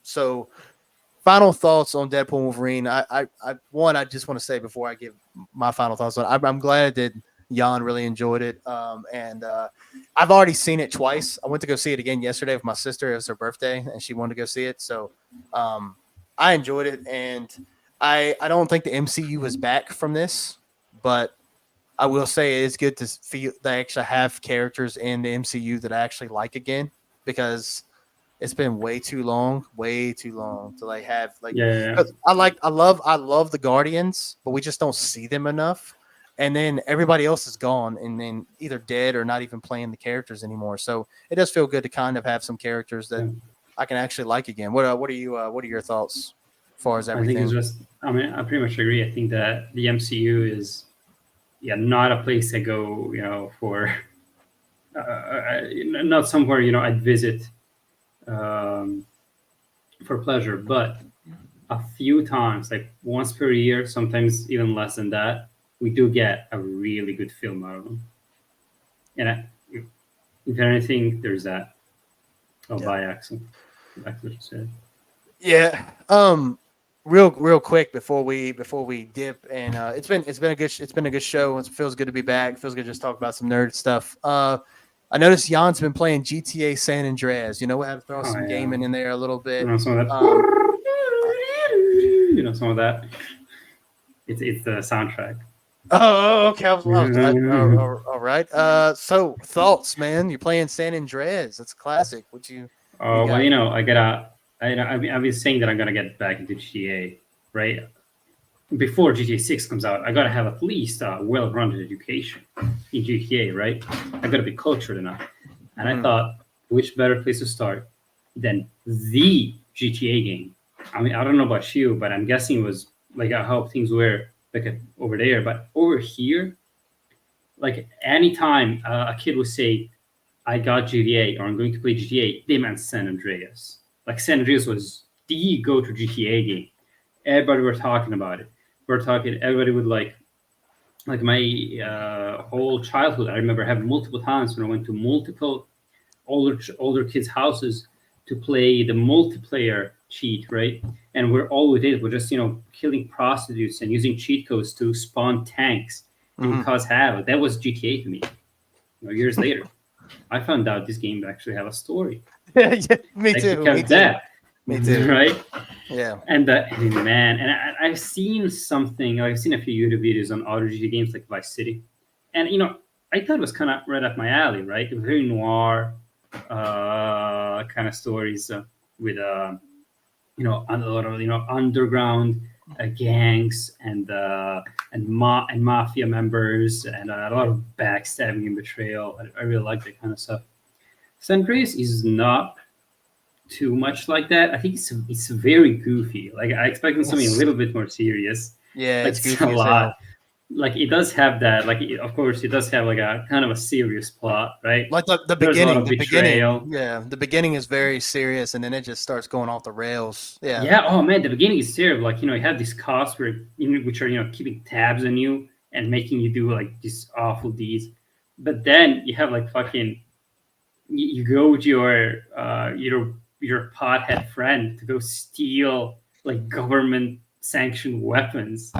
So final thoughts on Deadpool and Wolverine. I just want to say before I give my final thoughts on it, I'm glad that Jan really enjoyed it. And I've already seen it twice. I went to go see it again yesterday with my sister. It was her birthday, and she wanted to go see it. So I enjoyed it, and I don't think the MCU is back from this, but I will say it is good to feel they actually have characters in the MCU that I actually like again, because it's been way too long to like have like. Yeah. 'Cause I love the Guardians, but we just don't see them enough. And then everybody else is gone, and then either dead or not even playing the characters anymore. So it does feel good to kind of have some characters that I can actually like again. What are your thoughts as far as I think everything? it's just. I mean, I pretty much agree. I think that the MCU is, not a place I go, for, not somewhere, I'd visit for pleasure, but a few times, like once per year, sometimes even less than that, we do get a really good film out of them. And if anything, there's that. Oh, by accent. That's what you said. Yeah. Real quick before we dip, and it's been a good show. It feels good to be back. It feels good to just talk about some nerd stuff. I noticed Jan's been playing GTA San Andreas. We had to throw some gaming in there a little bit. Some of that. Some of that. It's the soundtrack. Oh, okay. All right. So thoughts, man? You're playing San Andreas. It's classic. What you? Oh, well, I've been saying that I'm gonna get back into GTA, right? Before GTA 6 comes out, I gotta have at least a well-rounded education in GTA, right? I gotta be cultured enough. And I thought, which better place to start than the GTA game? I mean, I don't know about you, but I'm guessing it was like how things were like over there. But over here, like anytime a kid would say, I got GTA or I'm going to play GTA, they meant San Andreas. Like San Andreas was the go-to GTA game. Everybody were talking about it. Everybody would like my whole childhood. I remember having multiple times when I went to multiple older kids' houses to play the multiplayer cheat, right? And all we did was just killing prostitutes and using cheat codes to spawn tanks and cause havoc. That was GTA to me. Years later, I found out this game actually have a story. Yeah, me too. Me too. Right? Yeah. And man, and I've seen a few YouTube videos on other GTA games like Vice City, and I thought it was kind of right up my alley, right? Very noir kind of stories with a lot of underground gangs and mafia members and a lot of backstabbing and betrayal. I really like that kind of stuff. San Andreas is not too much like that. I think it's very goofy. Like I expected something a little bit more serious. Yeah, like, it's goofy a lot. Like it does have that. Like of course it does have like a kind of a serious plot, right? Like the beginning. The beginning is very serious, and then it just starts going off the rails. Yeah. Yeah. Oh man, the beginning is terrible. Like you have these cops which are keeping tabs on you and making you do like these awful deeds, but then you have like fucking you go with your pothead friend to go steal like government sanctioned weapons,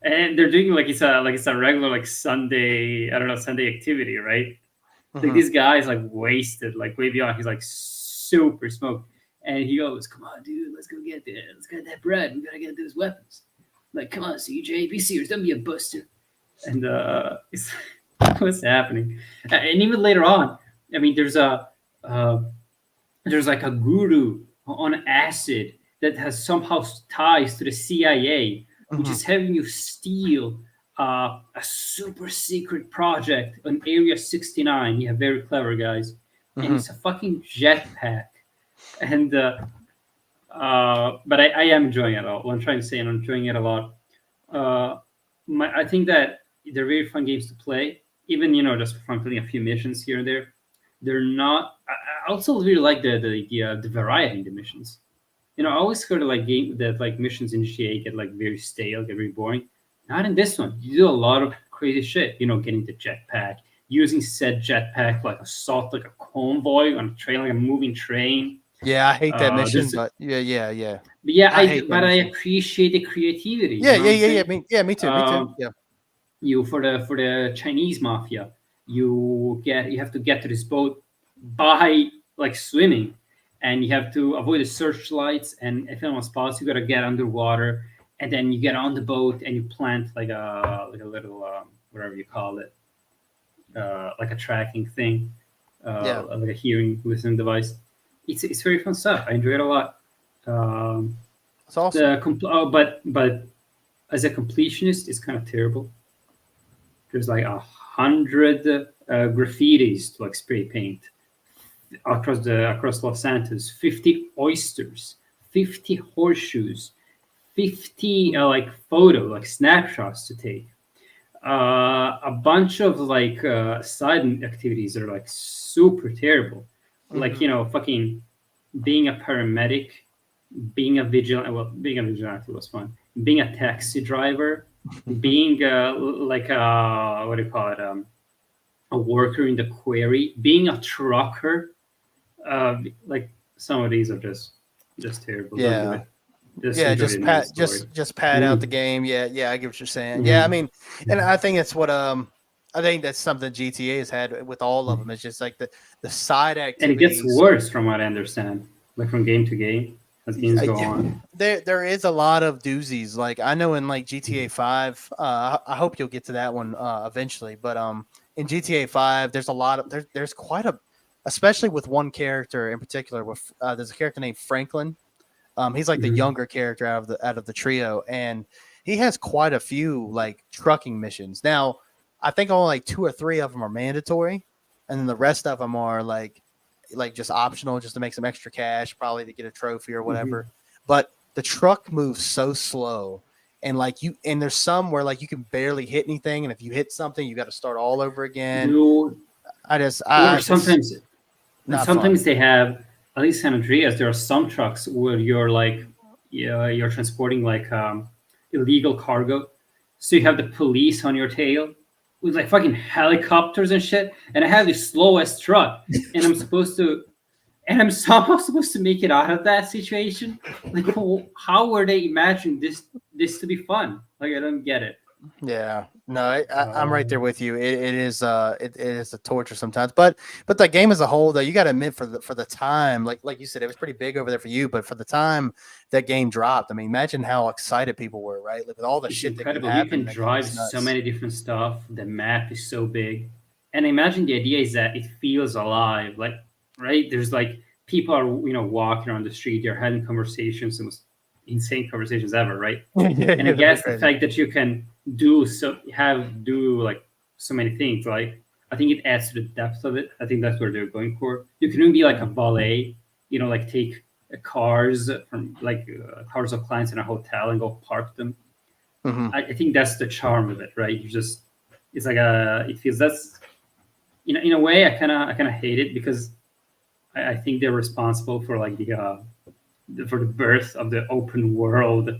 and they're doing like it's a regular like Sunday activity, right? Like this guy is like wasted, like way beyond. He's like super smoked, and he goes, "Come on, dude, let's go get that bread. We gotta get those weapons. Like, come on, CJ, be serious. Don't be a buster." And it's what's happening? And even later on, I mean, there's like a guru on acid that has somehow ties to the CIA, which is having you steal a super secret project on Area 69. Yeah, very clever guys. And it's a fucking jetpack. And but I am enjoying it all. What I'm trying to say, and I'm enjoying it a lot. I think that they're very fun games to play. Even just for fun, playing a few missions here and there. They're not. I also really like the variety in the missions. I always heard of like missions in GTA get like very stale, get very boring. Not in this one. You do a lot of crazy shit. Getting the jetpack, using said jetpack like assault like a convoy on a train, like a moving train. Yeah, I hate that mission, There's but yeah. But yeah, I hate that I mission. appreciate the creativity. You Yeah, know what I'm yeah. saying? Me too. Yeah. You for the Chinese mafia, you have to get to this boat by like swimming, and you have to avoid the searchlights. And if anyone's spots, you gotta get underwater, and then you get on the boat and you plant like a little whatever you call it, like a tracking thing, Yeah. like a hearing listening device. It's very fun stuff. I enjoy it a lot. Um, It's awesome. but as a completionist, it's kind of terrible. There's like 100 graffitis to like spray paint across Los Santos. 50 oysters, 50 horseshoes, 50 like snapshots to take. A bunch of like side activities that are like super terrible, like fucking being a paramedic, being a vigilante. Well, being a vigilante was fun. Being a taxi driver, being like what do you call it? A worker in the quarry, being a trucker. Like some of these are just terrible. Don't do Yeah. it. Just Yeah, enjoy the main story. just pad out the game. Yeah, I get what you're saying. Yeah, I mean, and I think that's what I think that's something GTA has had with all of them. It's just like the side And it gets activities. worse from what I understand, like from game to game as games go on. There is a lot of doozies. Like I know in like GTA 5, I hope you'll get to that one eventually. But in GTA 5, there's a lot of there's quite a, especially with one character in particular. With there's a character named Franklin. He's like the younger character out of the trio, and he has quite a few like trucking missions. Now, I think only like 2 or 3 of them are mandatory, and then the rest of them are like just optional, just to make some extra cash, probably to get a trophy or whatever. But the truck moves so slow, and there's some where like you can barely hit anything, and if you hit something, you got to start all over again. Sometimes Fun. they have, at least San Andreas, there are some trucks where you're like you're transporting like illegal cargo, so you have the police on your tail with like fucking helicopters and shit, and I have the slowest truck, and I'm somehow supposed to make it out of that situation. Like, how were they imagining this to be fun? Like, I don't get it. Yeah, no, I'm right there with you. It is it is a torture sometimes, but the game as a whole, though, you got to admit for the time, like you said, it was pretty big over there for you. But for the time that game dropped, I mean, imagine how excited people were, right? Like with all the It's shit incredible. that You can can happen. drive so many different stuff. The map is so big, and imagine the idea is that it feels alive. Like, right? There's like people are walking around the street. They're having conversations, the most insane conversations ever, right? And I guess the fact that you can do like so many things, like I think it adds to the depth of it. I think that's what they're going for. You can even be like a valet, like take cars from like cars of clients in a hotel and go park them. I think that's the charm of it, right? It's like it feels that's in a way I kind of hate it because I think they're responsible for like for the birth of the open world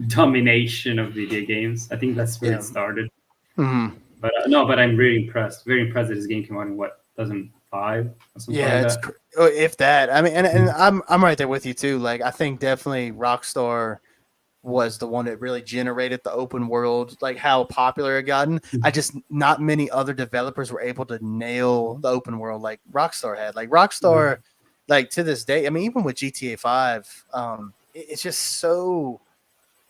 domination of video games. I think that's where it started. But no, but I'm really impressed. Very impressed that this game came out in 2005 or something like that. If that. I mean, and I'm right there with you too. Like I think definitely Rockstar was the one that really generated the open world, like how popular it gotten. I just not many other developers were able to nail the open world like Rockstar had. Like Rockstar, like to this day, I mean, even with GTA 5, it's just so,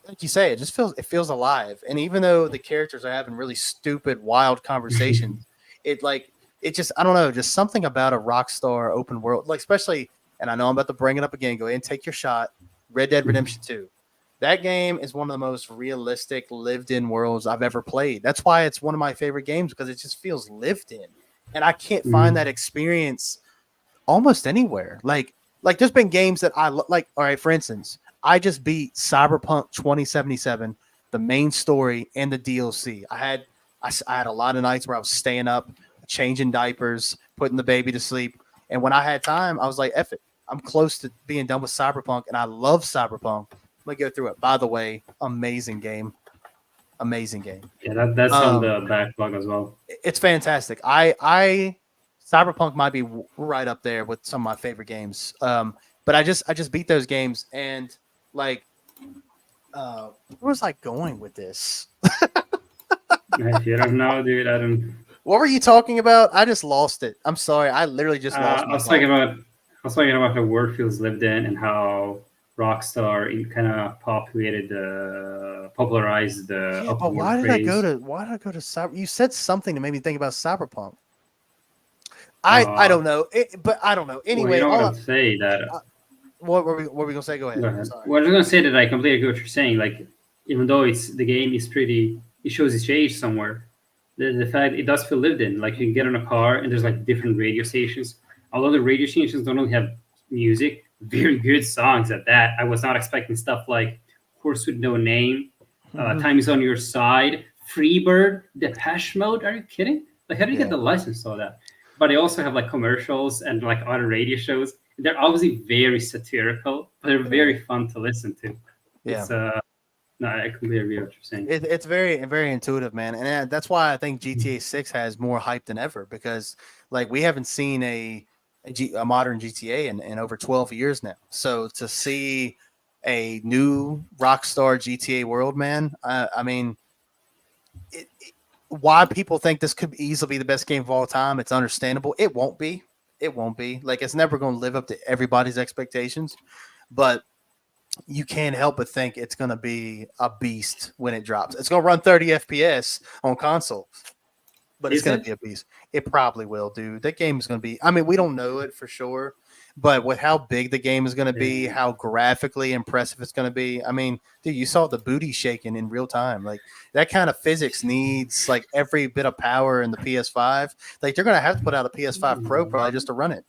like you say, it feels alive. And even though the characters are having really stupid, wild conversations, it just, I don't know, just something about a Rockstar open world, like especially, and I know I'm about to bring it up again. Go ahead and take your shot. Red Dead Redemption 2. That game is one of the most realistic lived-in worlds I've ever played. That's why it's one of my favorite games, because it just feels lived in. And I can't find that experience almost anywhere. Like there's been games that I like. All right, for instance, I just beat Cyberpunk 2077, the main story and the DLC. I had a lot of nights where I was staying up, changing diapers, putting the baby to sleep. And when I had time, I was like, F it. I'm close to being done with Cyberpunk, and I love Cyberpunk. Let me go through it. By the way, amazing game. Amazing game. Yeah, that's on the backlog as well. It's fantastic. I Cyberpunk might be right up there with some of my favorite games. But I just beat those games, and like, where was I going with this? If you don't know, dude, I don't. What were you talking about? I just lost it. I'm sorry. I literally just lost I my was thought. talking about. I was talking about how Warfield's lived in and how Rockstar kind of popularized the Yeah, but open world craze. why did I go to Cyber? You said something that made me think about Cyberpunk. I don't know, but I don't know. Well, you Anyway, know what I'll say that. what were we gonna say? Go ahead. Go I'm ahead. sorry. Well, I was gonna say that I completely agree with what you're saying. Like, even though the game is pretty, it shows its age somewhere. The fact it does feel lived in. Like you can get on a car and there's like different radio stations. Although the radio stations don't only have music, very good songs at that. I was not expecting stuff like "Horse with No Name," "Time Is on Your Side," "Freebird," "Depeche Mode." Are you kidding? Like, how do you get the license to all that? But they also have like commercials and like other radio shows. They're obviously very satirical, but they're very fun to listen to. Yeah. It's no, I completely agree with what you're saying. It's very intuitive, man, and that's why I think GTA 6 has more hype than ever, because like we haven't seen a modern GTA in over 12 years now. So to see a new Rockstar GTA world, man, I mean, why people think this could easily be the best game of all time, it's understandable. It won't be. It won't be. Like, it's never going to live up to everybody's expectations, but you can't help but think it's going to be a beast when it drops. It's going to run 30 FPS on console, but it's going to be a beast. It probably will, dude. That game is going to be, I mean, we don't know it for sure, but with how big the game is going to be, how graphically impressive it's going to be. I mean, dude, you saw the booty shaking in real time. Like, that kind of physics needs like every bit of power in the PS5. Like, they're going to have to put out a PS5 Pro probably just to run it.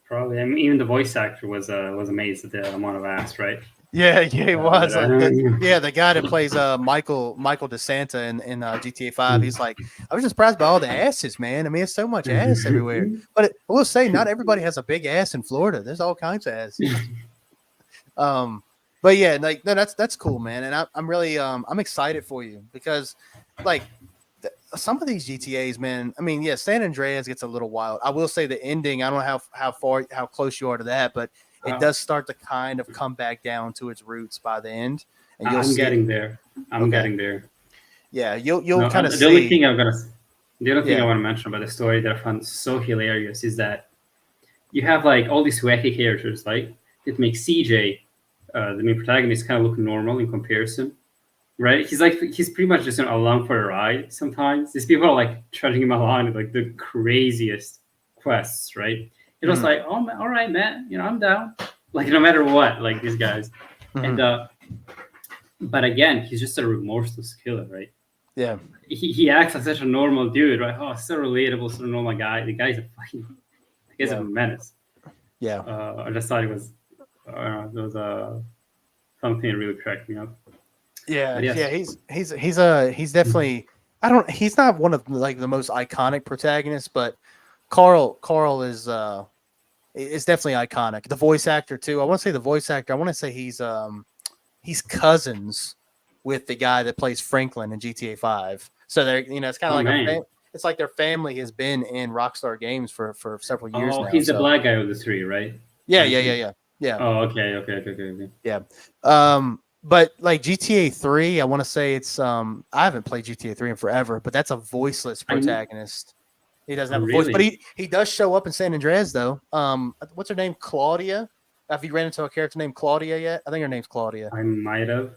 Probably. I mean, even the voice actor was amazed at the amount of ass, right? Yeah, he was. The guy that plays Michael DeSanta in GTA 5. He's like, I was just surprised by all the asses, man. I mean, it's so much ass everywhere. But I will say, not everybody has a big ass in Florida. There's all kinds of ass. But yeah, like, no, that's cool, man. And I'm really I'm excited for you, because like some of these GTAs, man. I mean, yeah, San Andreas gets a little wild. I will say the ending, I don't know how close you are to that, but it does start to kind of come back down to its roots by the end. And I'm getting there. I'm getting there. Yeah, you'll kind of see. The only thing I want to mention about the story that I found so hilarious is that you have like all these wacky characters, like it makes CJ, the main protagonist, kind of look normal in comparison. Right, he's pretty much just along for a ride. Sometimes these people are like trudging him along with like the craziest quests. Right, it was like, oh, all right, man, I'm down. Like, no matter what, like these guys. And but again, he's just a remorseless killer, right? Yeah, he acts like such a normal dude, right? Oh, so relatable, so normal guy. The guy's a menace. Yeah, I just thought it was there was something that really cracked me up. Yeah, he's definitely, he's not one of like the most iconic protagonists, but Carl is definitely iconic. The voice actor too. I want to say the voice actor. I want to say he's cousins with the guy that plays Franklin in GTA 5. So they're, it's kind of it's like their family has been in Rockstar Games for several years now. He's the black guy of the three, right? Yeah. Oh, okay. Yeah. But like GTA 3, I want to say it's I haven't played GTA 3 in forever, but that's a voiceless protagonist. He doesn't have a voice, but he does show up in San Andreas though. What's her name? Claudia. Have you ran into a character named Claudia yet? I think her name's Claudia. I might have.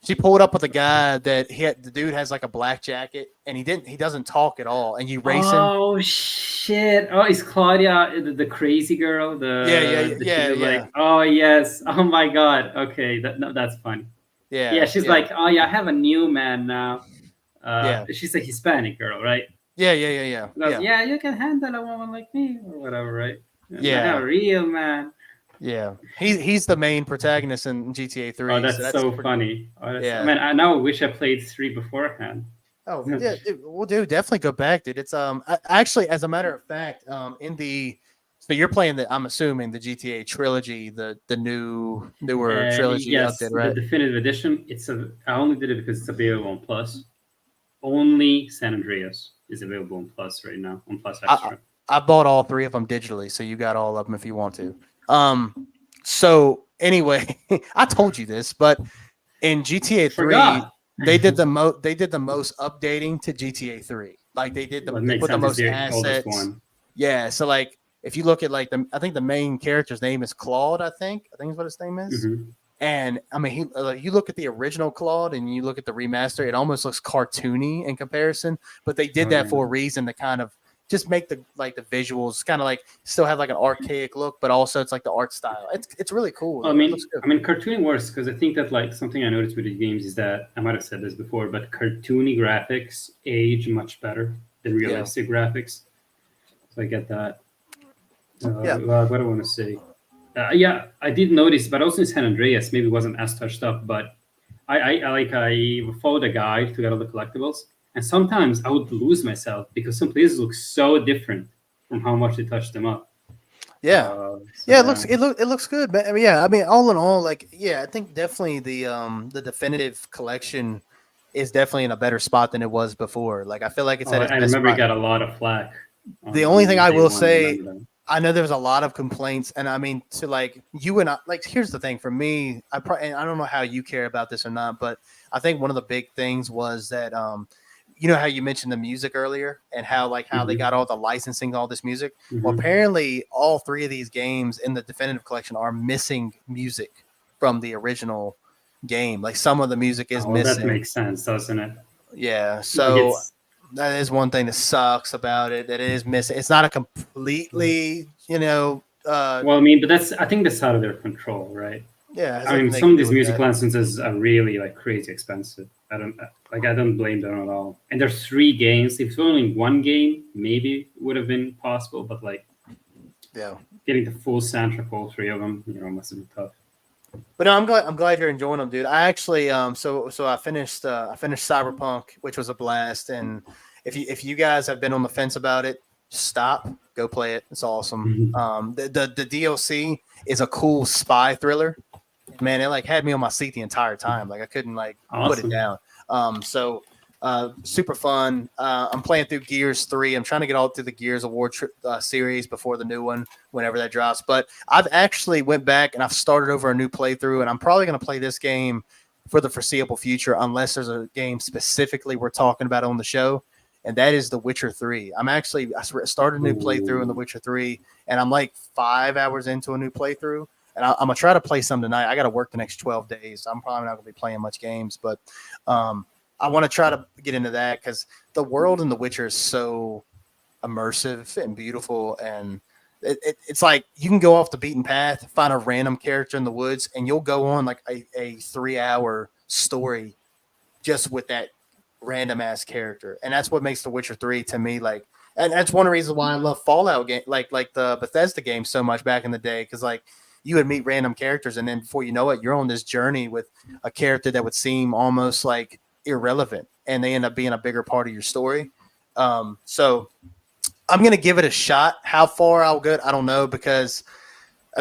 She pulled up with a guy that the dude has like a black jacket, and he doesn't talk at all, and you race him. Oh shit! Oh, is Claudia the crazy girl? Yeah. Like, oh yes! Oh my god! Okay, that's funny. Yeah. She's like, oh yeah, I have a new man now. She's a Hispanic girl, right? Yeah. Yeah, you can handle a woman like me or whatever, right? Yeah, a real man. Yeah, he's the main protagonist in GTA 3. Oh, that's so funny. Yeah, man, I now wish I played 3 beforehand. Oh yeah, dude, definitely go back, dude. It's actually, as a matter of fact, in the So you're playing I'm assuming the GTA trilogy, the newer trilogy Yes, update, the right? definitive edition. I only did it because it's available on Plus. Only San Andreas is available on Plus right now, on Plus I Extra. I bought all 3 of them digitally, so you got all of them if you want to. So anyway, I told you this, but in GTA 3, Forgot. they did the most updating to GTA 3. Like they Well, it they makes put the sense. It's most the oldest assets. one. Yeah, so like if you look at like I think the main character's name is Claude. I think is what his name is. Mm-hmm. And I mean, you look at the original Claude and you look at the remaster, it almost looks cartoony in comparison. But they did Oh, that yeah. for a reason to kind of just make the visuals kind of like still have like an archaic look, but also it's like the art style. It's really cool. Well, It looks good. cartooning works because I think that like something I noticed with the games is that I might have said this before, but cartoony graphics age much better than realistic graphics. So I get that. Yeah. What do I want to say? Yeah, I did notice, but also in San Andreas, maybe wasn't as touched up, but I followed a guide to get all the collectibles, and sometimes I would lose myself because some places look so different from how much they touched them up. Yeah. So, Yeah, it looks good, but I mean, yeah, I mean, all in all, like, yeah, I think definitely the definitive collection is definitely in a better spot than it was before. Like, I feel like it's at its I best remember it spot. got a lot of flack. The only thing I Day will one, I say, remember that. I know there's a lot of complaints, and I mean, to like you and I, like, here's the thing for me, and I don't know how you care about this or not, but I think one of the big things was that, you know how you mentioned the music earlier and how they got all the licensing, all this music. Well, Mhm. apparently, all 3 of these games in the definitive collection are missing music from the original game. Like some of the music is Well, that missing. makes sense, doesn't it? Yeah, Like so that is one thing that sucks about it. That it is missing. It's not a completely, well, I mean, but I think that's out of their control, right? yeah. I mean, They some can of do these with music that. licenses are really like crazy expensive. I don't blame them at all. And there's 3 games. If it's only one game, maybe would have been possible, but like Yeah, getting the full soundtrack for all 3 of them, must have been tough. but no, I'm glad you're enjoying them, dude. I actually so I finished Cyberpunk, which was a blast. And if you guys have been on the fence about it, stop, go play it. It's awesome. The DLC is a cool spy thriller. Man, it like had me on my seat the entire time. Like I couldn't like put it Awesome. down. Super fun. I'm playing through Gears 3. I'm trying to get all through the Gears Award series before the new one, whenever that drops. But I've actually went back and I've started over a new playthrough, and I'm probably going to play this game for the foreseeable future, unless there's a game specifically we're talking about on the show, and that is The Witcher 3. I started a new playthrough in The Witcher 3, and I'm like 5 hours into a new playthrough. And I'm gonna try to play some tonight. I got to work the next 12 days. So I'm probably not gonna be playing much games, but I want to try to get into that because the world in The Witcher is so immersive and beautiful, and it's like you can go off the beaten path, find a random character in the woods, and you'll go on like a 3-hour story just with that random ass character, and that's what makes The Witcher 3 to me like. And that's one of the reasons why I love Fallout game, like the Bethesda game so much back in the day, because like you would meet random characters, and then before you know it, you're on this journey with a character that would seem almost like irrelevant, and they end up being a bigger part of your story. So I'm gonna give it a shot. How far I'll go, I don't know, because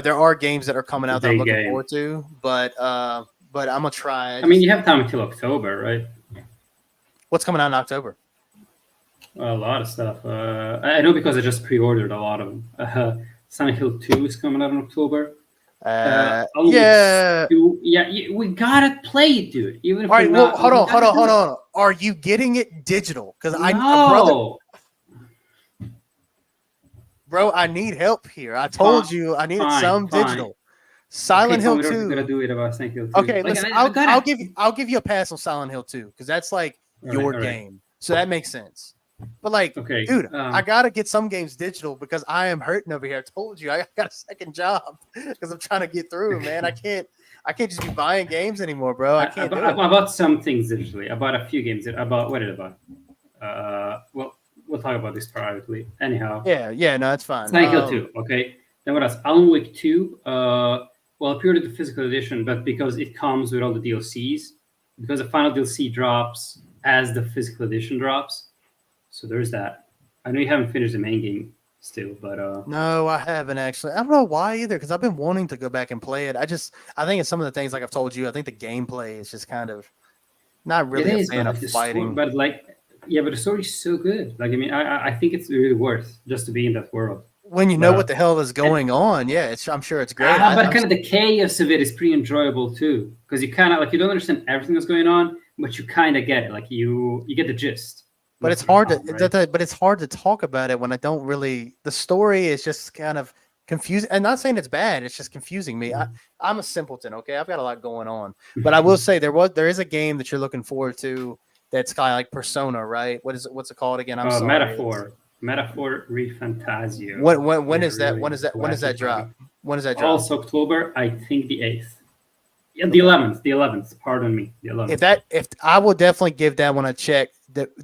there are games that are coming out that I'm looking forward to. But I'm gonna try. I mean, you have time until October, right? What's coming out in October? A lot of stuff. I know because I just pre-ordered a lot of them. Silent Hill 2 is coming out in October. Yeah. We gotta play it, dude. Even if all right. Well, hold on. Are you getting it digital? Because bro, I need help here. I told you I needed some digital. Silent Hill 2. Gonna do it about Silent Hill 2. Okay, listen. I'll give you a pass on Silent Hill 2 because that's like your game, so that makes sense. But like, dude, I gotta get some games digital because I am hurting over here. I told you I got a second job because I'm trying to get through, man. I can't just be buying games anymore, bro. I can't do it. I bought some things digitally. I bought a few games. What did I buy? Well, we'll talk about this privately. Anyhow. Yeah, no, it's fine. Silent Hill 2, okay. Then what else? Alan Wake 2. Well, I pre-ordered the physical edition, but because it comes with all the DLCs, because the final DLC drops as the physical edition drops. So there's that. I know you haven't finished the main game still, but No, I haven't actually. I don't know why either, because I've been wanting to go back and play it. I think it's some of the things like I've told you. I think the gameplay is just kind of not it really a is. But fan of like the story, fighting. but like yeah, but the story is so good. Like I mean, I think it's really worth just to be in that world. When you know what But the hell is and going on, yeah, I'm sure it's great. but kind of the chaos of it is pretty enjoyable too, because you kind of like you don't understand everything that's going on, but you kind of get it. Like you get the gist. But most it's of the hard time, right? but it's hard to talk about it when I don't really. The story is just kind of confusing. And not saying it's bad, it's just confusing me. I'm a simpleton, okay? I've got a lot going on, but I will say there is a game that you're looking forward to. That's kind of like Persona, right? What's it called again? I'm sorry. Metaphor Refantasio. When They're is that? really When does wacky that title. drop? When does that drop? Also October, I think the 8th. Yeah, the Okay. 11th. The 11th. Pardon me. The 11th. If I will definitely give that one a check.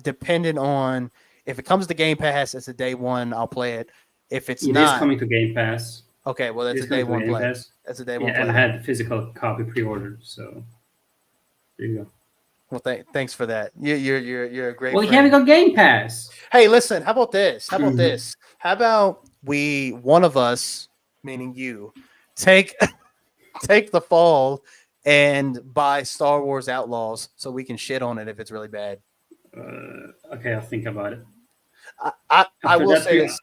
Depending on if it comes to Game Pass, it's a day one. I'll play it. If it's It is not, coming to Game Pass. okay, well It that's is a day coming to one Game play. Pass. That's a day one Yeah, and play. I had the physical copy pre-ordered, so there you go. Well, thanks for that. You're a great. Well, you friend. haven't got Game Pass. Hey, listen. How about this? How about this? How about one of us, meaning you, take take the fall and buy Star Wars Outlaws so we can shit on it if it's really bad. Okay, I'll think about it. I will say this: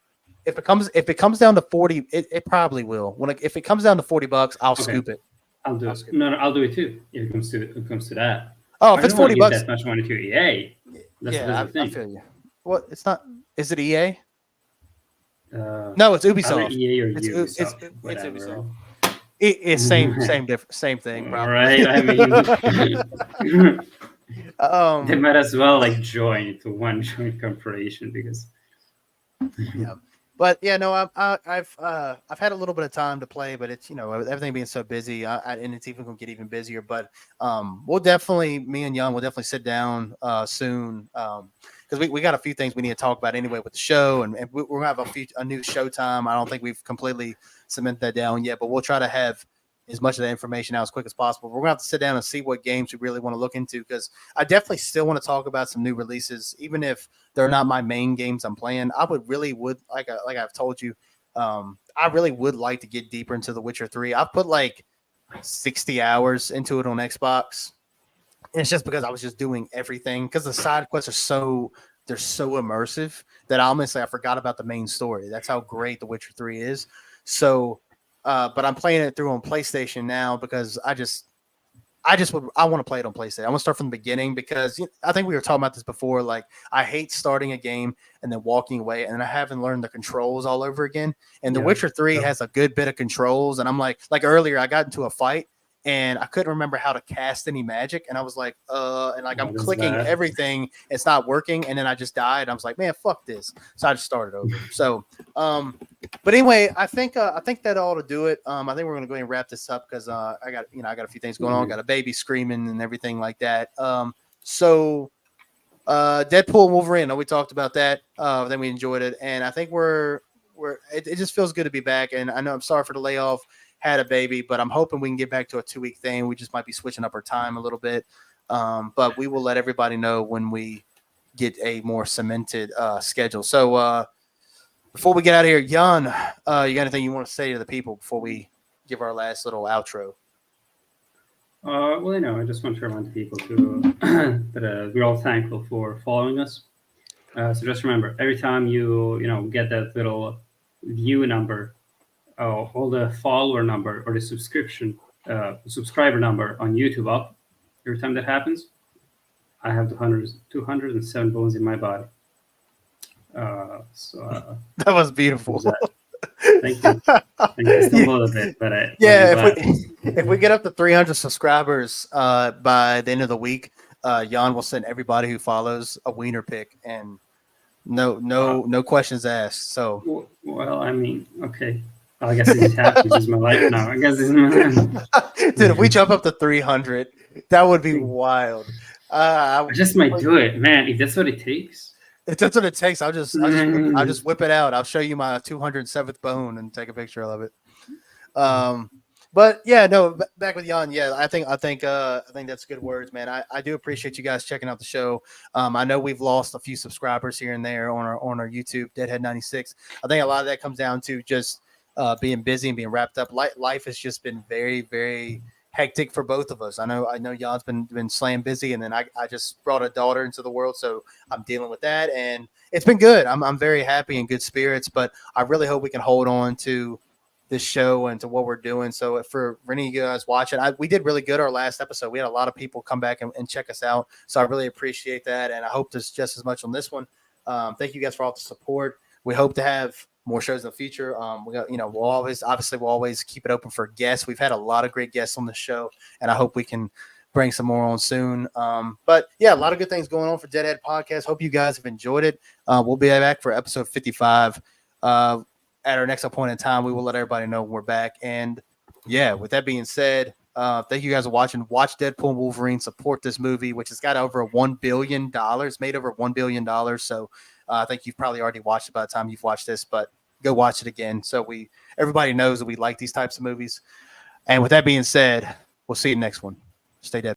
if it comes down to 40, it probably will. If it comes down to $40, I'll scoop it. I'll do it. No, I'll do it too. If it comes to that. Oh, if it's $40, that much money to EA. I feel you. What? It's not. Is it EA? No, it's Ubisoft. EA or it's Ubisoft. It's Ubisoft. It's same thing. Probably. Right. I mean, they might as well like join into one joint corporation because. Yeah. But yeah, no, I've had a little bit of time to play, but it's everything being so busy, and it's even gonna get even busier. But me and Young will definitely sit down soon because we got a few things we need to talk about anyway with the show, and we're gonna have a new show time. I don't think we've completely cemented that down yet, but we'll try to have as much of that information out as quick as possible. We're gonna have to sit down and see what games we really want to look into because I definitely still want to talk about some new releases, even if they're not my main games I'm playing. I would like I've told you, I really would like to get deeper into The Witcher 3. I've put like 60 hours into it on Xbox. And it's just because I was just doing everything because the side quests are so immersive that honestly I forgot about the main story. That's how great The Witcher 3 is. So but I'm playing it through on PlayStation now because I want to play it on PlayStation. I want to start from the beginning because I think we were talking about this before. Like I hate starting a game and then walking away, and I haven't learned the controls all over again. And The Witcher 3 has a good bit of controls, and I'm like earlier I got into a fight and I couldn't remember how to cast any magic, and I was like, and like I'm clicking everything, it's not working, and then I just died. I was like, man, fuck this. So I just started over. So, but anyway, I think that ought to do it. I think we're gonna go ahead and wrap this up because I got a few things going on. Got a baby screaming and everything like that. So Deadpool and Wolverine. I know we talked about that. Then we enjoyed it, and I think it just feels good to be back. And I know I'm sorry for the layoff. Had a baby, but I'm hoping we can get back to a 2-week thing. We just might be switching up our time a little bit. But we will let everybody know when we get a more cemented schedule. So before we get out of here, Jan, you got anything you want to say to the people before we give our last little outro? Well, I just want to remind people that we're all thankful for following us. So just remember, every time you get that little view number, or the follower number or the subscriber number on YouTube up, every time that happens, I have 207 bones in my body. That was beautiful. Thank you. I stumbled a bit, but if we get up to 300 subscribers by the end of the week, Jan will send everybody who follows a wiener pic, and no questions asked. So, well, I mean, okay. I guess it just happens. This is my life now. I guess this is my life. Dude, if we jump up to 300, that would be wild. I just might do it, man. If that's what it takes. If that's what it takes, I'll just whip it out. I'll show you my 207th bone and take a picture of it. But yeah, no, back with Jan. Yeah, I think that's good words, man. I do appreciate you guys checking out the show. I know we've lost a few subscribers here and there on our YouTube, Deadhead 96. I think a lot of that comes down to just being busy and being wrapped up. Life has just been very, very hectic for both of us. I know Jan's been slam busy, and then I just brought a daughter into the world, so I'm dealing with that, and it's been good. I'm very happy and good spirits, but I really hope we can hold on to this show and to what we're doing. So for any of you guys watching, we did really good our last episode. We had a lot of people come back and check us out. So I really appreciate that. And I hope this just as much on this one. Thank you guys for all the support. We hope to have more shows in the future. We got, we'll always keep it open for guests. We've had a lot of great guests on the show, and I hope we can bring some more on soon. But yeah, a lot of good things going on for Deadhead Podcast. Hope you guys have enjoyed it. We'll be back for episode 55. At our next appointed time, we will let everybody know when we're back. And yeah, with that being said, thank you guys for watching. Watch Deadpool and Wolverine. Support this movie, which has got over $1 billion, made over $1 billion. So I think you've probably already watched it by the time you've watched this, but go watch it again. So everybody knows that we like these types of movies. And with that being said, we'll see you next one. Stay dead.